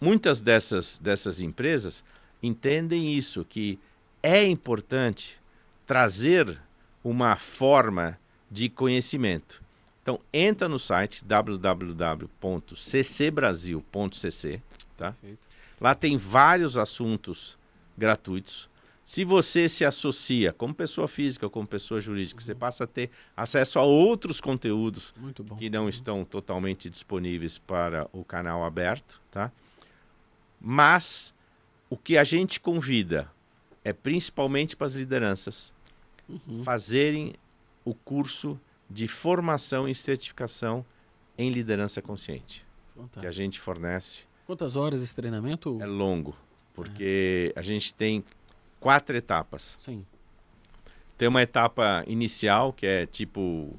muitas dessas empresas entendem isso, que é importante trazer uma forma de conhecimento. Então, entra no site www.ccbrasil.cc, tá? Perfeito. Lá tem vários assuntos gratuitos. Se você se associa como pessoa física ou como pessoa jurídica, você passa a ter acesso a outros conteúdos Muito bom. que não estão totalmente disponíveis para o canal aberto, tá? Mas o que a gente convida é principalmente para as lideranças fazerem o curso de formação e certificação em liderança consciente, que a Fantástico. gente fornece. Quantas horas esse treinamento? É longo, porque a gente tem 4 etapas. Sim. Tem uma etapa inicial, que é tipo,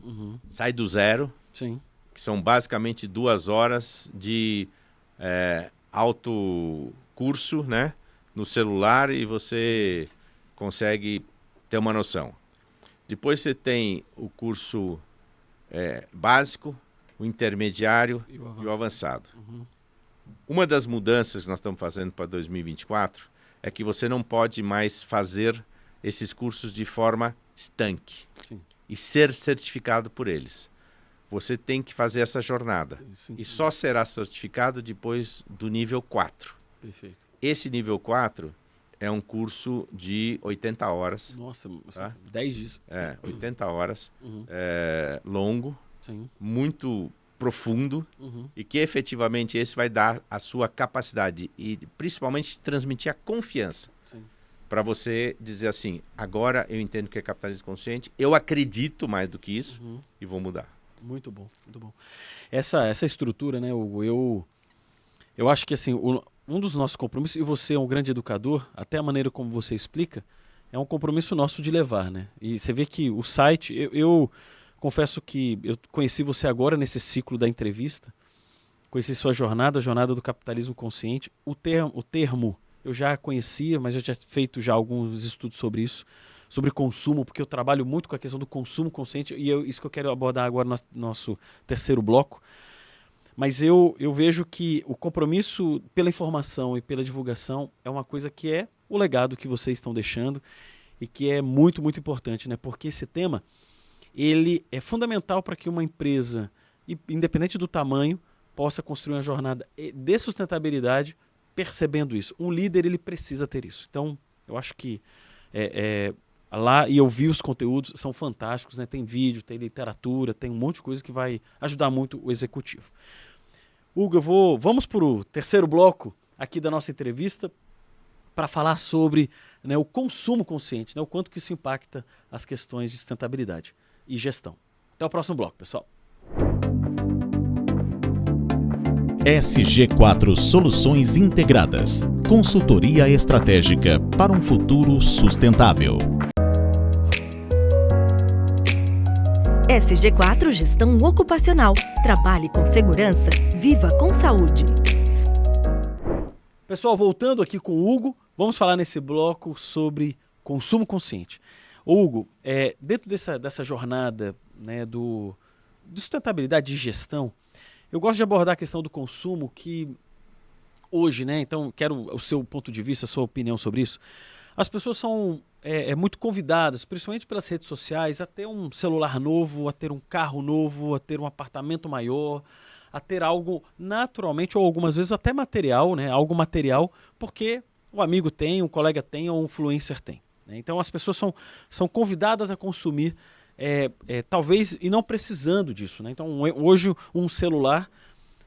sai do zero, Sim. que são basicamente 2 horas de autocurso, né, no celular, e você consegue ter uma noção. Depois você tem o curso básico, o intermediário E o e o avançado. avançado. Uma das mudanças que nós estamos fazendo para 2024 é que você não pode mais fazer esses cursos de forma estanque Sim. e ser certificado por eles. Você tem que fazer essa jornada. Sim. E só será certificado depois do nível 4. Perfeito. Esse nível 4 é um curso de 80 horas. Nossa, assim, tá? 10 disso. 80 horas, Uhum. longo, Sim. muito profundo e que efetivamente esse vai dar a sua capacidade e principalmente transmitir a confiança para você dizer assim, agora eu entendo que é capitalismo consciente, eu acredito mais do que isso e vou mudar. Muito bom, muito bom. Essa estrutura, né, Hugo, eu acho que assim, um dos nossos compromissos, e você é um grande educador, até a maneira como você explica, é um compromisso nosso de levar, né? E você vê que o site, eu confesso que eu conheci você agora nesse ciclo da entrevista, conheci sua jornada, a jornada do capitalismo consciente. O termo eu já conhecia, mas eu já tinha feito já alguns estudos sobre isso, sobre consumo, porque eu trabalho muito com a questão do consumo consciente, e isso que eu quero abordar agora no nosso terceiro bloco. Mas eu vejo que o compromisso pela informação e pela divulgação é uma coisa que é o legado que vocês estão deixando e que é muito, muito importante, né? Porque esse tema ele é fundamental para que uma empresa, independente do tamanho, possa construir uma jornada de sustentabilidade percebendo isso. Um líder ele precisa ter isso. Então, eu acho que lá, e eu vi os conteúdos, são fantásticos, né? Tem vídeo, tem literatura, tem um monte de coisa que vai ajudar muito o executivo. Hugo, vamos para o terceiro bloco aqui da nossa entrevista para falar sobre, né, o consumo consciente, né, o quanto que isso impacta as questões de sustentabilidade e gestão. Até o próximo bloco, pessoal. SG4 Soluções Integradas. Consultoria estratégica para um futuro sustentável. SG4 Gestão Ocupacional. Trabalhe com segurança, viva com saúde. Pessoal, voltando aqui com o Hugo, vamos falar nesse bloco sobre consumo consciente. Hugo, dentro dessa jornada, né, de sustentabilidade de gestão, eu gosto de abordar a questão do consumo que hoje, né, então quero o seu ponto de vista, a sua opinião sobre isso. As pessoas são muito convidadas, principalmente pelas redes sociais, a ter um celular novo, a ter um carro novo, a ter um apartamento maior, a ter algo naturalmente, ou algumas vezes até material, né? Algo material, porque o amigo tem, um colega tem, ou um influencer tem, né? Então as pessoas são convidadas a consumir, talvez, e não precisando disso, né? Então hoje um celular,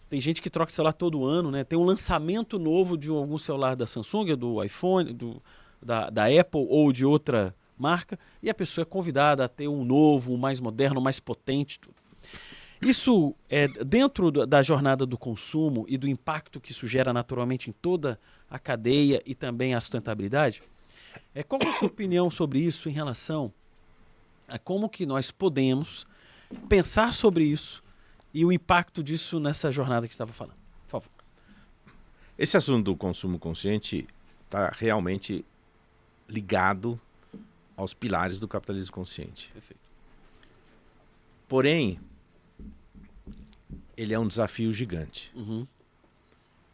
tem gente que troca celular todo ano, né? Tem um lançamento novo de algum celular da Samsung, do iPhone, da Apple ou de outra marca, e a pessoa é convidada a ter um novo, um mais moderno, um mais potente, tudo. Isso dentro da jornada do consumo e do impacto que isso gera naturalmente em toda a cadeia e também a sustentabilidade. Qual é a sua opinião sobre isso em relação a como que nós podemos pensar sobre isso e o impacto disso nessa jornada que você estava falando? Por favor. Esse assunto do consumo consciente está realmente ligado aos pilares do capitalismo consciente. Perfeito. Porém, ele é um desafio gigante.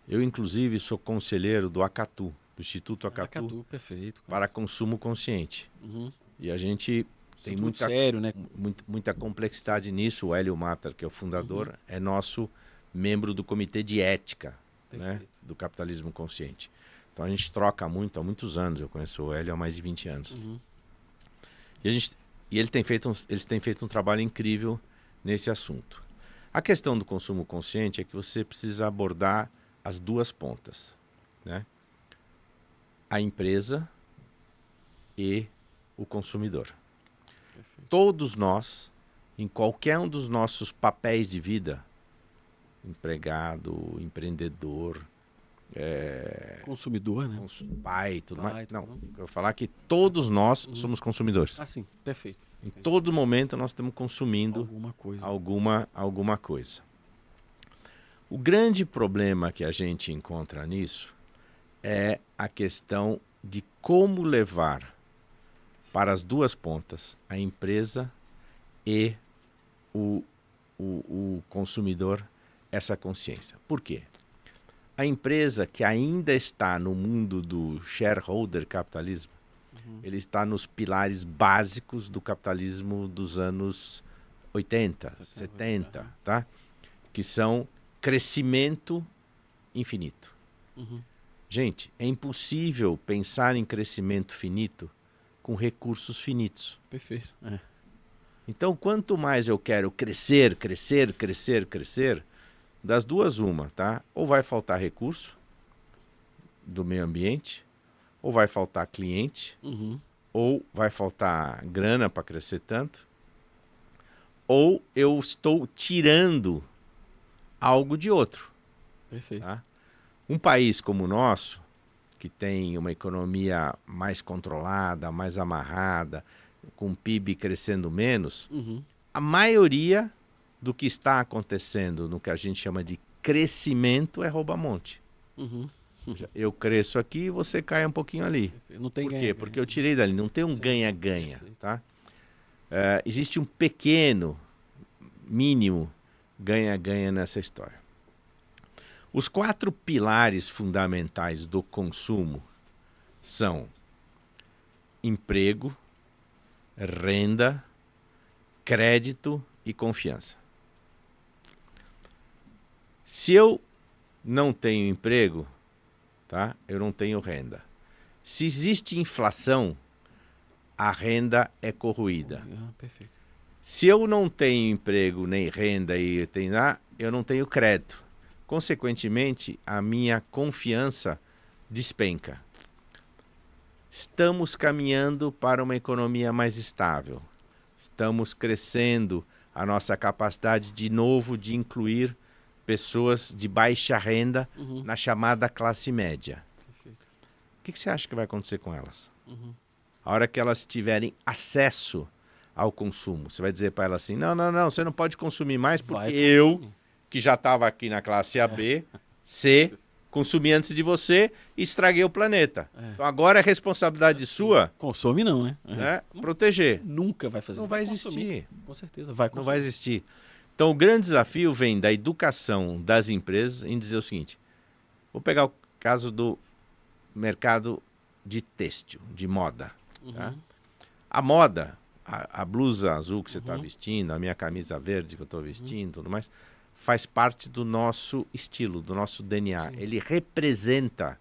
Eu, inclusive, sou conselheiro do Acatu, do Instituto Acatu, perfeito, para consumo consciente. E a gente tem muita, sério, né? muita complexidade nisso. O Hélio Matar, que é o fundador, é nosso membro do Comitê de Ética, né, do Capitalismo Consciente. Então a gente troca muito, há muitos anos. Eu conheço o Hélio há mais de 20 anos. E eles têm feito um trabalho incrível nesse assunto. A questão do consumo consciente é que você precisa abordar as duas pontas, né? A empresa e o consumidor. Perfeito. Todos nós, em qualquer um dos nossos papéis de vida, empregado, empreendedor, consumidor, né? Pai, tudo mais. Não, eu vou falar que todos nós somos consumidores. Ah, sim, perfeito. Em todo momento nós estamos consumindo alguma coisa. O grande problema que a gente encontra nisso é a questão de como levar para as duas pontas, a empresa e o consumidor, essa consciência. Por quê? A empresa que ainda está no mundo do shareholder capitalismo, ele está nos pilares básicos do capitalismo dos anos 80, 70, tá? Que são crescimento infinito. Gente, é impossível pensar em crescimento finito com recursos finitos. Perfeito. Então, quanto mais eu quero crescer, das duas uma, tá? Ou vai faltar recurso do meio ambiente, ou vai faltar cliente, ou vai faltar grana para crescer tanto, ou eu estou tirando algo de outro. Perfeito. Tá? Um país como o nosso, que tem uma economia mais controlada, mais amarrada, com o PIB crescendo menos, a maioria do que está acontecendo no que a gente chama de crescimento é rouba-monte. Eu cresço aqui e você cai um pouquinho ali. Não tem Por quê? ganha-ganha. Porque eu tirei dali. Não tem um ganha-ganha. Tá? Existe um pequeno, mínimo ganha-ganha nessa história. Os 4 pilares fundamentais do consumo são emprego, renda, crédito e confiança. Se eu não tenho emprego, tá? Eu não tenho renda. Se existe inflação, a renda é corroída. Perfeito. Se eu não tenho emprego nem renda e eu não tenho crédito. Consequentemente, a minha confiança despenca. Estamos caminhando para uma economia mais estável. Estamos crescendo a nossa capacidade de novo de incluir pessoas de baixa renda na chamada classe média. Perfeito. O que você acha que vai acontecer com elas? A hora que elas tiverem acesso ao consumo, você vai dizer para elas assim, não, você não pode consumir mais porque eu, que já estava aqui na classe AB, C, consumi antes de você e estraguei o planeta. Então agora é responsabilidade sua, Consome não, né? proteger. Nunca vai fazer Não isso. vai Consumir. existir. Com certeza, vai Não consumir. vai existir. Então o grande desafio vem da educação das empresas em dizer o seguinte, vou pegar o caso do mercado de têxtil, de moda. Tá? A moda, a blusa azul que você está vestindo, a minha camisa verde que eu estou vestindo, tudo mais, faz parte do nosso estilo, do nosso DNA. Sim. Ele representa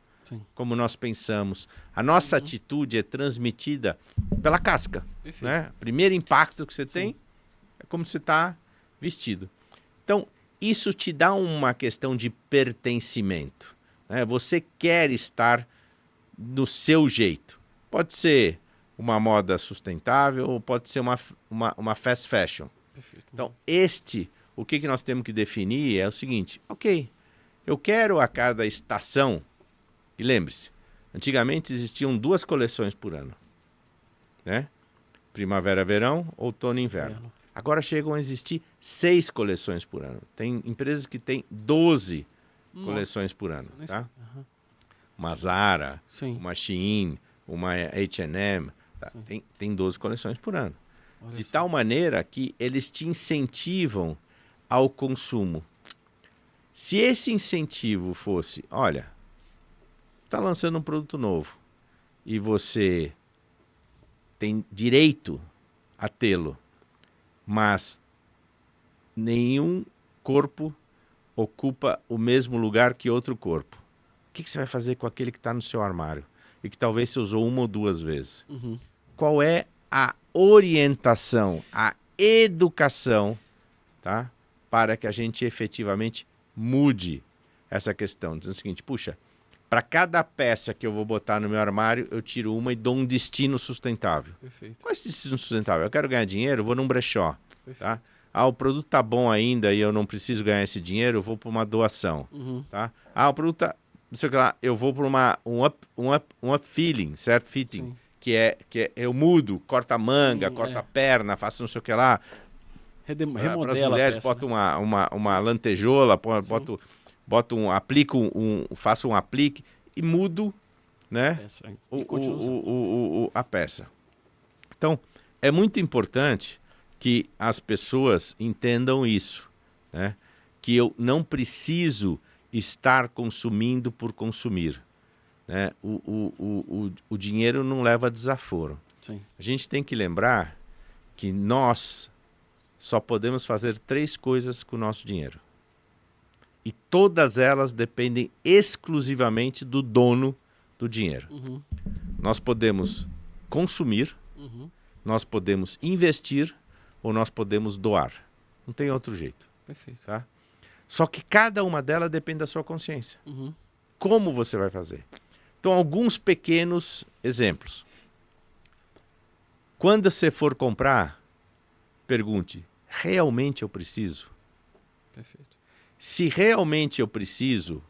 como nós pensamos. A nossa atitude é transmitida pela casca. Né? O primeiro impacto que você tem é como você está vestido. Então, isso te dá uma questão de pertencimento. Né? Você quer estar do seu jeito. Pode ser uma moda sustentável ou pode ser uma fast fashion. Perfeito. Então, o que nós temos que definir é o seguinte, ok, eu quero a cada estação, e lembre-se, antigamente existiam 2 coleções por ano, né? Primavera, verão, outono e inverno. Agora chegam a existir 6 coleções por ano. Tem empresas que têm 12 coleções por ano, tá? Uma Zara, uma Shein, uma H&M, tá? Tem 12 coleções por ano. De tal maneira que eles te incentivam ao consumo. Se esse incentivo fosse, olha, está lançando um produto novo e você tem direito a tê-lo, mas nenhum corpo ocupa o mesmo lugar que outro corpo. O que você vai fazer com aquele que está no seu armário e que talvez você usou 1 ou 2 vezes? Qual é a orientação, a educação, tá? Para que a gente efetivamente mude essa questão. Dizendo o seguinte, puxa, para cada peça que eu vou botar no meu armário, eu tiro uma e dou um destino sustentável. Perfeito. Qual é esse destino sustentável? Eu quero ganhar dinheiro, eu vou num brechó. Perfeito. Tá? O produto tá bom ainda e eu não preciso ganhar esse dinheiro, eu vou para uma doação. Tá? O produto tá, não sei o que lá, eu vou para um upfilling, certo? Fitting. Que é eu mudo, corta a manga, corta a perna, faço não sei o que lá. Para as mulheres, boto uma lantejola, faço um aplique e mudo, né, a peça. Então, é muito importante que as pessoas entendam isso, né? Que eu não preciso estar consumindo por consumir. Né? O dinheiro não leva desaforo. A gente tem que lembrar que nós só podemos fazer 3 coisas com o nosso dinheiro. E todas elas dependem exclusivamente do dono do dinheiro. Nós podemos consumir, nós podemos investir ou nós podemos doar. Não tem outro jeito. Perfeito. Tá? Só que cada uma delas depende da sua consciência. Uhum. Como você vai fazer? Então, alguns pequenos exemplos. Quando você for comprar, pergunte, realmente eu preciso? Perfeito. Se realmente eu preciso,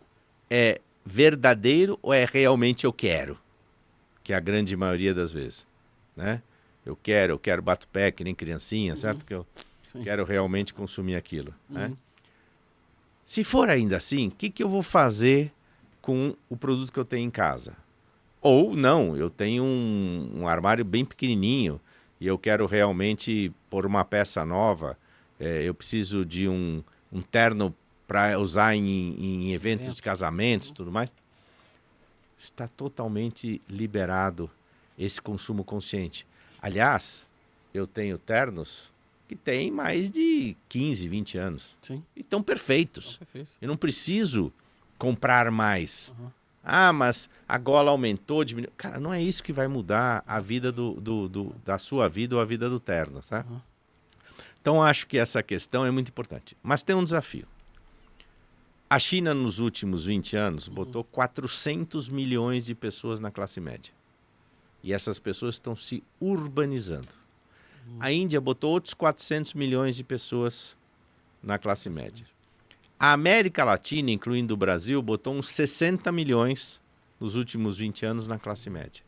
é verdadeiro ou é realmente eu quero? Que é a grande maioria das vezes. Né? Eu quero bato-pé que nem criancinha, certo? Que eu quero realmente consumir aquilo. Né? Se for ainda assim, o que eu vou fazer com o produto que eu tenho em casa? Ou não, eu tenho um armário bem pequenininho e eu quero realmente pôr uma peça nova, eu preciso de um terno para usar em eventos de casamentos e tudo mais. Está totalmente liberado esse consumo consciente. Aliás, eu tenho ternos que têm mais de 15, 20 anos. Sim. E estão perfeitos. Perfeito. Eu não preciso comprar mais. Uhum. Ah, mas a gola aumentou, diminuiu. Cara, não é isso que vai mudar a vida da sua vida ou a vida do terno, tá? Uhum. Então, acho que essa questão é muito importante. Mas tem um desafio. A China, nos últimos 20 anos, botou 400 milhões de pessoas na classe média. E essas pessoas estão se urbanizando. A Índia botou outros 400 milhões de pessoas na classe média. A América Latina, incluindo o Brasil, botou uns 60 milhões nos últimos 20 anos na classe média.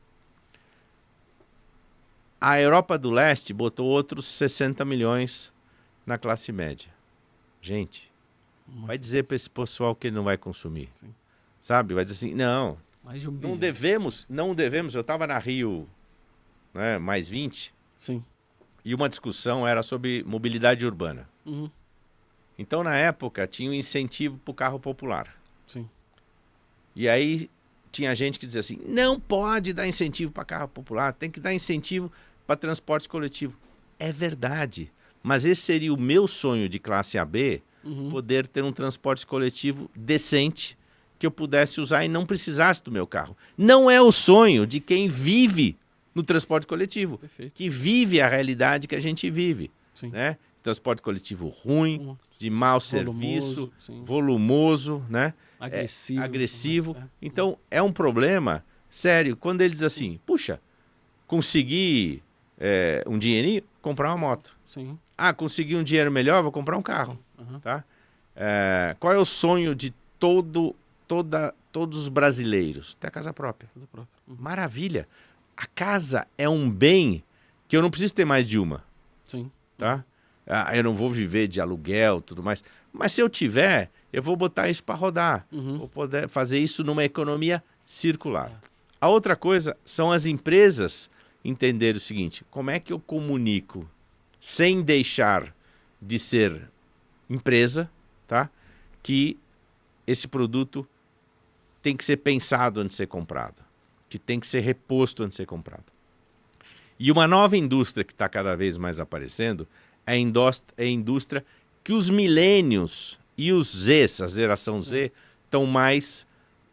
A Europa do Leste botou outros 60 milhões na classe média. Gente, vai dizer para esse pessoal que ele não vai consumir. Sim. Sabe? Vai dizer assim, não, Mais de 1 não bilhão. devemos. Eu estava na Rio, né, mais 20, Sim. e uma discussão era sobre mobilidade urbana. Uhum. Então, na época, tinha um incentivo para o carro popular. Sim. E aí tinha gente que dizia assim, não pode dar incentivo para carro popular, tem que dar incentivo para transporte coletivo. É verdade, mas esse seria o meu sonho de classe AB, poder ter um transporte coletivo decente, que eu pudesse usar e não precisasse do meu carro. Não é o sonho de quem vive no transporte coletivo, Perfeito. que vive a realidade que a gente vive. Sim. Né? Transporte coletivo ruim, de mau serviço, sim. volumoso, né? Agressivo. Agressivo. É. Então, é um problema sério quando ele diz assim, puxa, consegui um dinheirinho, comprar uma moto. Sim. Ah, consegui um dinheiro melhor, vou comprar um carro. Uhum. Tá? Qual é o sonho de todos os brasileiros? Ter a casa própria. Coisa própria. Uhum. Maravilha. A casa é um bem que eu não preciso ter mais de uma. Sim. Tá? Eu não vou viver de aluguel, tudo mais. Mas se eu tiver, eu vou botar isso para rodar. Vou poder fazer isso numa economia circular. A outra coisa são as empresas entenderem o seguinte, como é que eu comunico sem deixar de ser empresa, tá? Que esse produto tem que ser pensado antes de ser comprado, que tem que ser reposto antes de ser comprado. E uma nova indústria que está cada vez mais aparecendo é a indústria que os milênios e os Zs, a geração Z, estão mais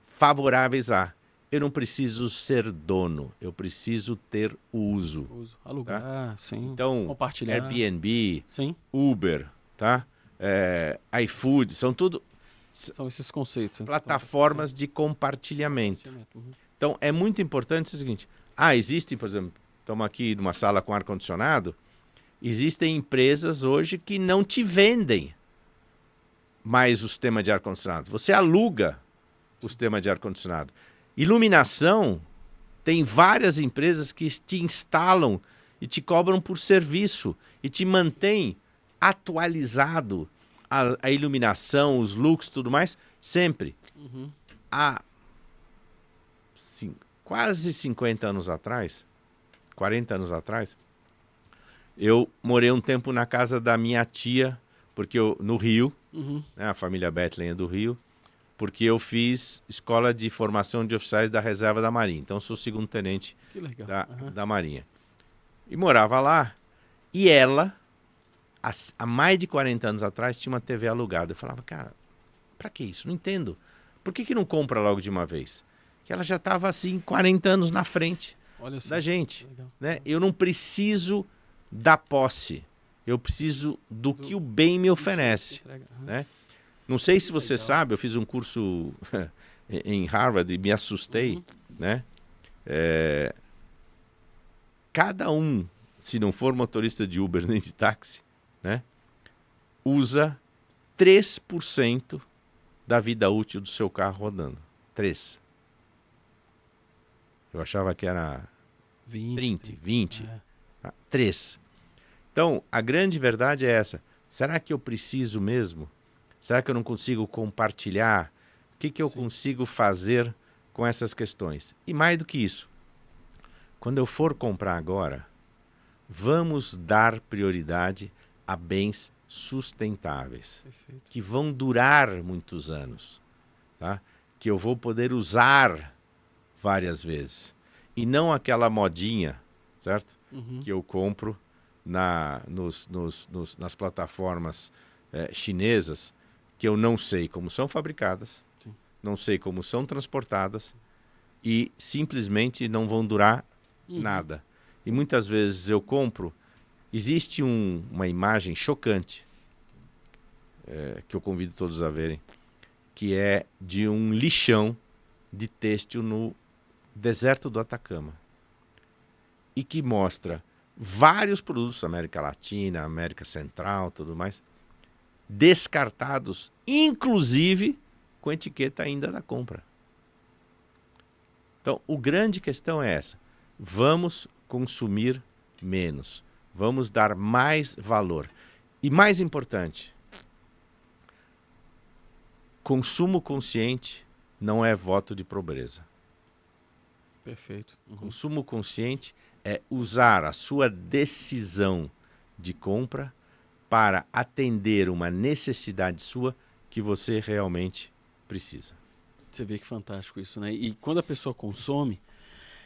favoráveis a. Eu não preciso ser dono, eu preciso ter o uso. Alugar, sim. Então, compartilhar. Airbnb, Sim. Uber, tá? iFood, são tudo São esses conceitos. plataformas de compartilhamento. Então, é muito importante o seguinte. Existem, por exemplo, estamos aqui numa sala com ar-condicionado, existem empresas hoje que não te vendem mais o sistema de ar-condicionado. Você aluga o sistema de ar-condicionado. Iluminação, tem várias empresas que te instalam e te cobram por serviço e te mantém atualizado a iluminação, os looks e tudo mais, sempre. Há quase 50 anos atrás, 40 anos atrás, eu morei um tempo na casa da minha tia, porque no Rio, né, a família Bethlen é do Rio, porque eu fiz escola de formação de oficiais da reserva da Marinha. Então, sou segundo tenente da Marinha. E morava lá. E ela, há mais de 40 anos atrás, tinha uma TV alugada. Eu falava, cara, pra que isso? Não entendo. Por que não compra logo de uma vez? Que ela já estava assim, 40 anos na frente da gente. Né? Eu não preciso da posse. eu preciso do que o bem me oferece. Né? Não sei se você sabe, eu fiz um curso em Harvard e me assustei. Né? Cada um, se não for motorista de Uber nem de táxi, né, usa 3% da vida útil do seu carro rodando. 3%. Eu achava que era 30, 20. 3%. Então, a grande verdade é essa. Será que eu preciso mesmo? Será que eu não consigo compartilhar? O que eu consigo fazer com essas questões? E mais do que isso, quando eu for comprar agora, vamos dar prioridade a bens sustentáveis, que vão durar muitos anos, tá? Que eu vou poder usar várias vezes. E não aquela modinha, certo? Que eu compro nas plataformas chinesas, que eu não sei como são fabricadas, não sei como são transportadas e simplesmente não vão durar nada. E muitas vezes eu compro, existe uma imagem chocante, que eu convido todos a verem, que é de um lixão de têxtil no deserto do Atacama. E que mostra vários produtos, América Latina, América Central, tudo mais, descartados, inclusive com etiqueta ainda da compra. Então, a grande questão é essa. Vamos consumir menos. Vamos dar mais valor. E mais importante, consumo consciente não é voto de pobreza. Perfeito. Consumo consciente é usar a sua decisão de compra para atender uma necessidade sua que você realmente precisa. Você vê que fantástico isso, né? E quando a pessoa consome,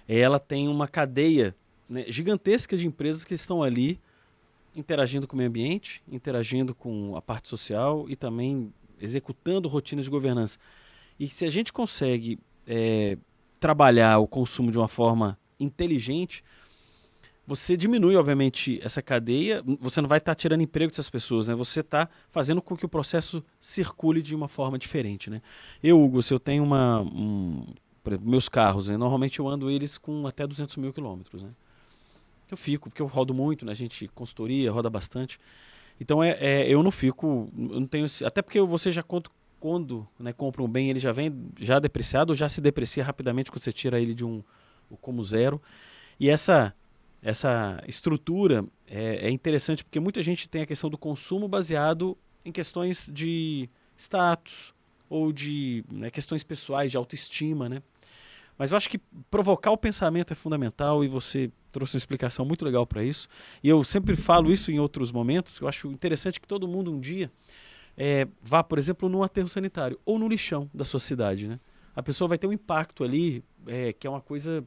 ela tem uma cadeia, né, gigantesca de empresas que estão ali interagindo com o meio ambiente, interagindo com a parte social e também executando rotinas de governança. E se a gente consegue trabalhar o consumo de uma forma inteligente, você diminui, obviamente, essa cadeia. Você não vai estar tirando emprego dessas pessoas, né? Você está fazendo com que o processo circule de uma forma diferente, né? Hugo, se eu tenho por exemplo, meus carros, né? Normalmente eu ando eles com até 200 mil quilômetros, né? Eu fico, porque eu rodo muito, né? A gente, consultoria, roda bastante. Então, eu não fico, eu não tenho... Até porque você já quando né, compra um bem, ele já vem já depreciado ou já se deprecia rapidamente quando você tira ele de como zero. E essa estrutura é interessante porque muita gente tem a questão do consumo baseado em questões de status ou de questões pessoais, de autoestima, né? Mas eu acho que provocar o pensamento é fundamental e você trouxe uma explicação muito legal para isso. E eu sempre falo isso em outros momentos. Eu acho interessante que todo mundo um dia vá, por exemplo, num aterro sanitário ou no lixão da sua cidade, né? A pessoa vai ter um impacto ali que é uma coisa...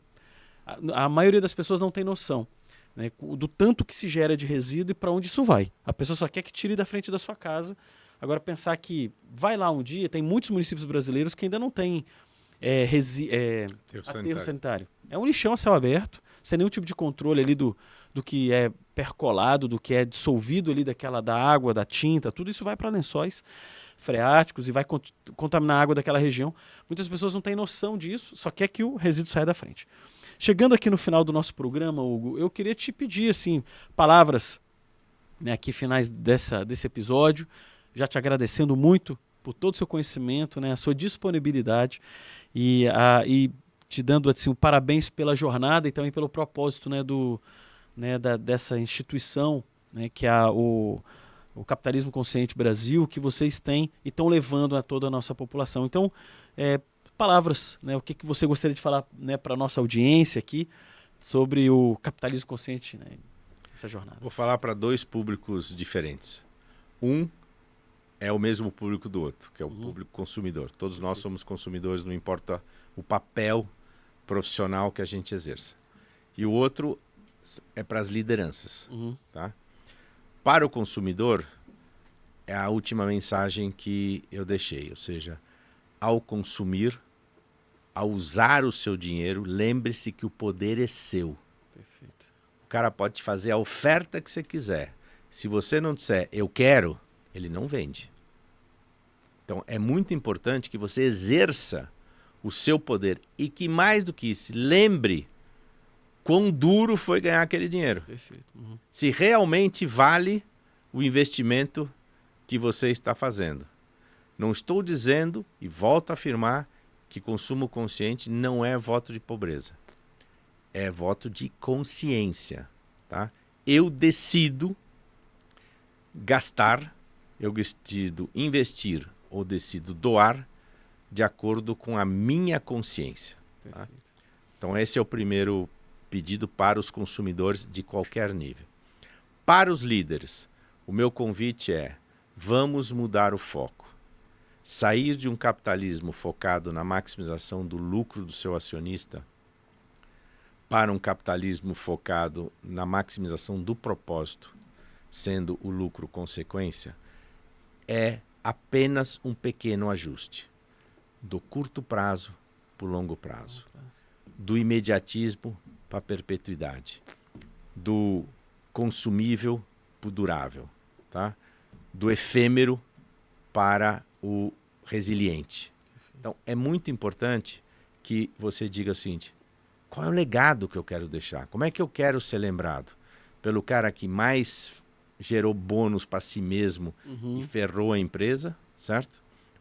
A maioria das pessoas não tem noção, né, do tanto que se gera de resíduo e para onde isso vai. A pessoa só quer que tire da frente da sua casa. Agora, pensar que vai lá um dia, tem muitos municípios brasileiros que ainda não têm aterro sanitário. É um lixão a céu aberto, sem nenhum tipo de controle ali do que é percolado, do que é dissolvido ali da água, da tinta, tudo isso vai para lençóis freáticos e vai contaminar a água daquela região. Muitas pessoas não têm noção disso, só quer que o resíduo saia da frente. Chegando aqui no final do nosso programa, Hugo, eu queria te pedir assim, palavras, né, aqui finais desse episódio, já te agradecendo muito por todo o seu conhecimento, né, a sua disponibilidade e te dando assim, um parabéns pela jornada e também pelo propósito, né, dessa instituição, né, que é o Capitalismo Consciente Brasil, que vocês têm e estão levando a toda a nossa população. Então, palavras, né, o que você gostaria de falar, né, para a nossa audiência aqui sobre o capitalismo consciente, né, essa jornada? Vou falar para dois públicos diferentes. Um é o mesmo público do outro, que é o público consumidor. Todos nós somos consumidores, não importa o papel profissional que a gente exerça. E o outro é para as lideranças. Tá? Para o consumidor, é a última mensagem que eu deixei. Ou seja, ao consumir, ao usar o seu dinheiro, lembre-se que o poder é seu. Perfeito. O cara pode te fazer a oferta que você quiser. Se você não disser eu quero, ele não vende. Então é muito importante que você exerça o seu poder e que, mais do que isso, lembre quão duro foi ganhar aquele dinheiro. Perfeito. Uhum. Se realmente vale o investimento que você está fazendo. Não estou dizendo, e volto a afirmar, que consumo consciente não é voto de pobreza. É voto de consciência. Tá? Eu decido gastar, eu decido investir ou decido doar de acordo com a minha consciência. Tá? Então esse é o primeiro pedido para os consumidores de qualquer nível. Para os líderes, o meu convite é: vamos mudar o foco. Sair de um capitalismo focado na maximização do lucro do seu acionista para um capitalismo focado na maximização do propósito, sendo o lucro consequência, é apenas um pequeno ajuste do curto prazo para o longo prazo, do imediatismo para a perpetuidade, do consumível para o durável, tá? Do efêmero para o resiliente. Então, é muito importante que você diga o seguinte: qual é o legado que eu quero deixar? Como é que eu quero ser lembrado? Pelo cara que mais gerou bônus para si mesmo e ferrou a empresa, certo?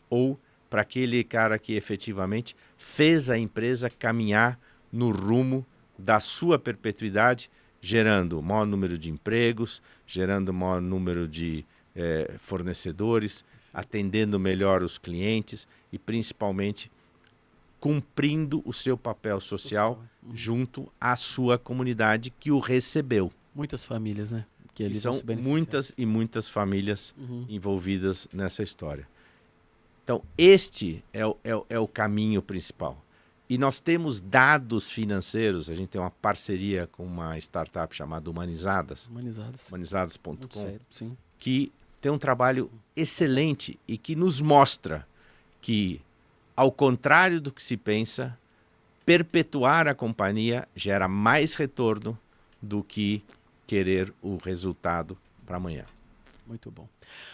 Ou para aquele cara que efetivamente fez a empresa caminhar no rumo da sua perpetuidade, gerando maior número de empregos, gerando maior número de fornecedores, atendendo melhor os clientes e principalmente cumprindo o seu papel social junto à sua comunidade que o recebeu. Muitas famílias, né? Que eles são muitas e muitas famílias envolvidas nessa história. Então, este é o caminho principal. E nós temos dados financeiros, a gente tem uma parceria com uma startup chamada Humanizadas.com, que tem um trabalho excelente e que nos mostra que, ao contrário do que se pensa, perpetuar a companhia gera mais retorno do que querer o resultado para amanhã. Muito bom.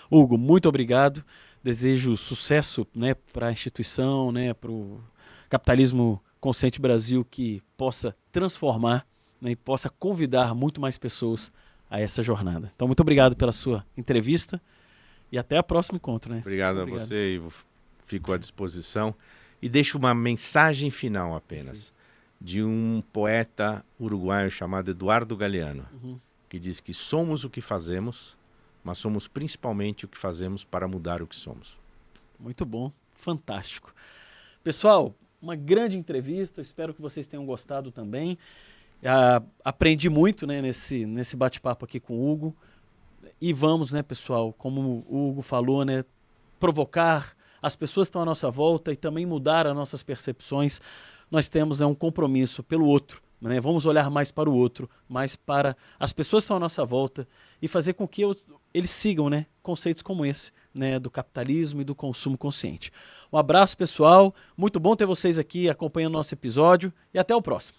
Hugo, muito obrigado. Desejo sucesso, né, para a instituição, né, para o Capitalismo Consciente Brasil, que possa transformar, né, e possa convidar muito mais pessoas a essa jornada. Então, muito obrigado pela sua entrevista e até o próximo encontro. Né? Obrigado a você, Ivo. Fico à disposição. E deixo uma mensagem final apenas, de um poeta uruguaio chamado Eduardo Galeano, que diz que somos o que fazemos, mas somos principalmente o que fazemos para mudar o que somos. Muito bom, fantástico. Pessoal, uma grande entrevista, espero que vocês tenham gostado também. Aprendi muito, né, nesse bate-papo aqui com o Hugo. E vamos, né, pessoal, como o Hugo falou, né, provocar as pessoas que estão à nossa volta e também mudar as nossas percepções. Nós temos, né, um compromisso pelo outro. Né? Vamos olhar mais para o outro, mais para as pessoas que estão à nossa volta e fazer com que eles sigam, né, conceitos como esse, né, do capitalismo e do consumo consciente. Um abraço, pessoal. Muito bom ter vocês aqui acompanhando o nosso episódio e até o próximo.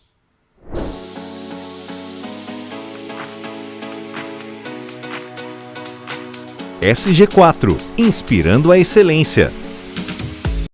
SG4, inspirando a excelência.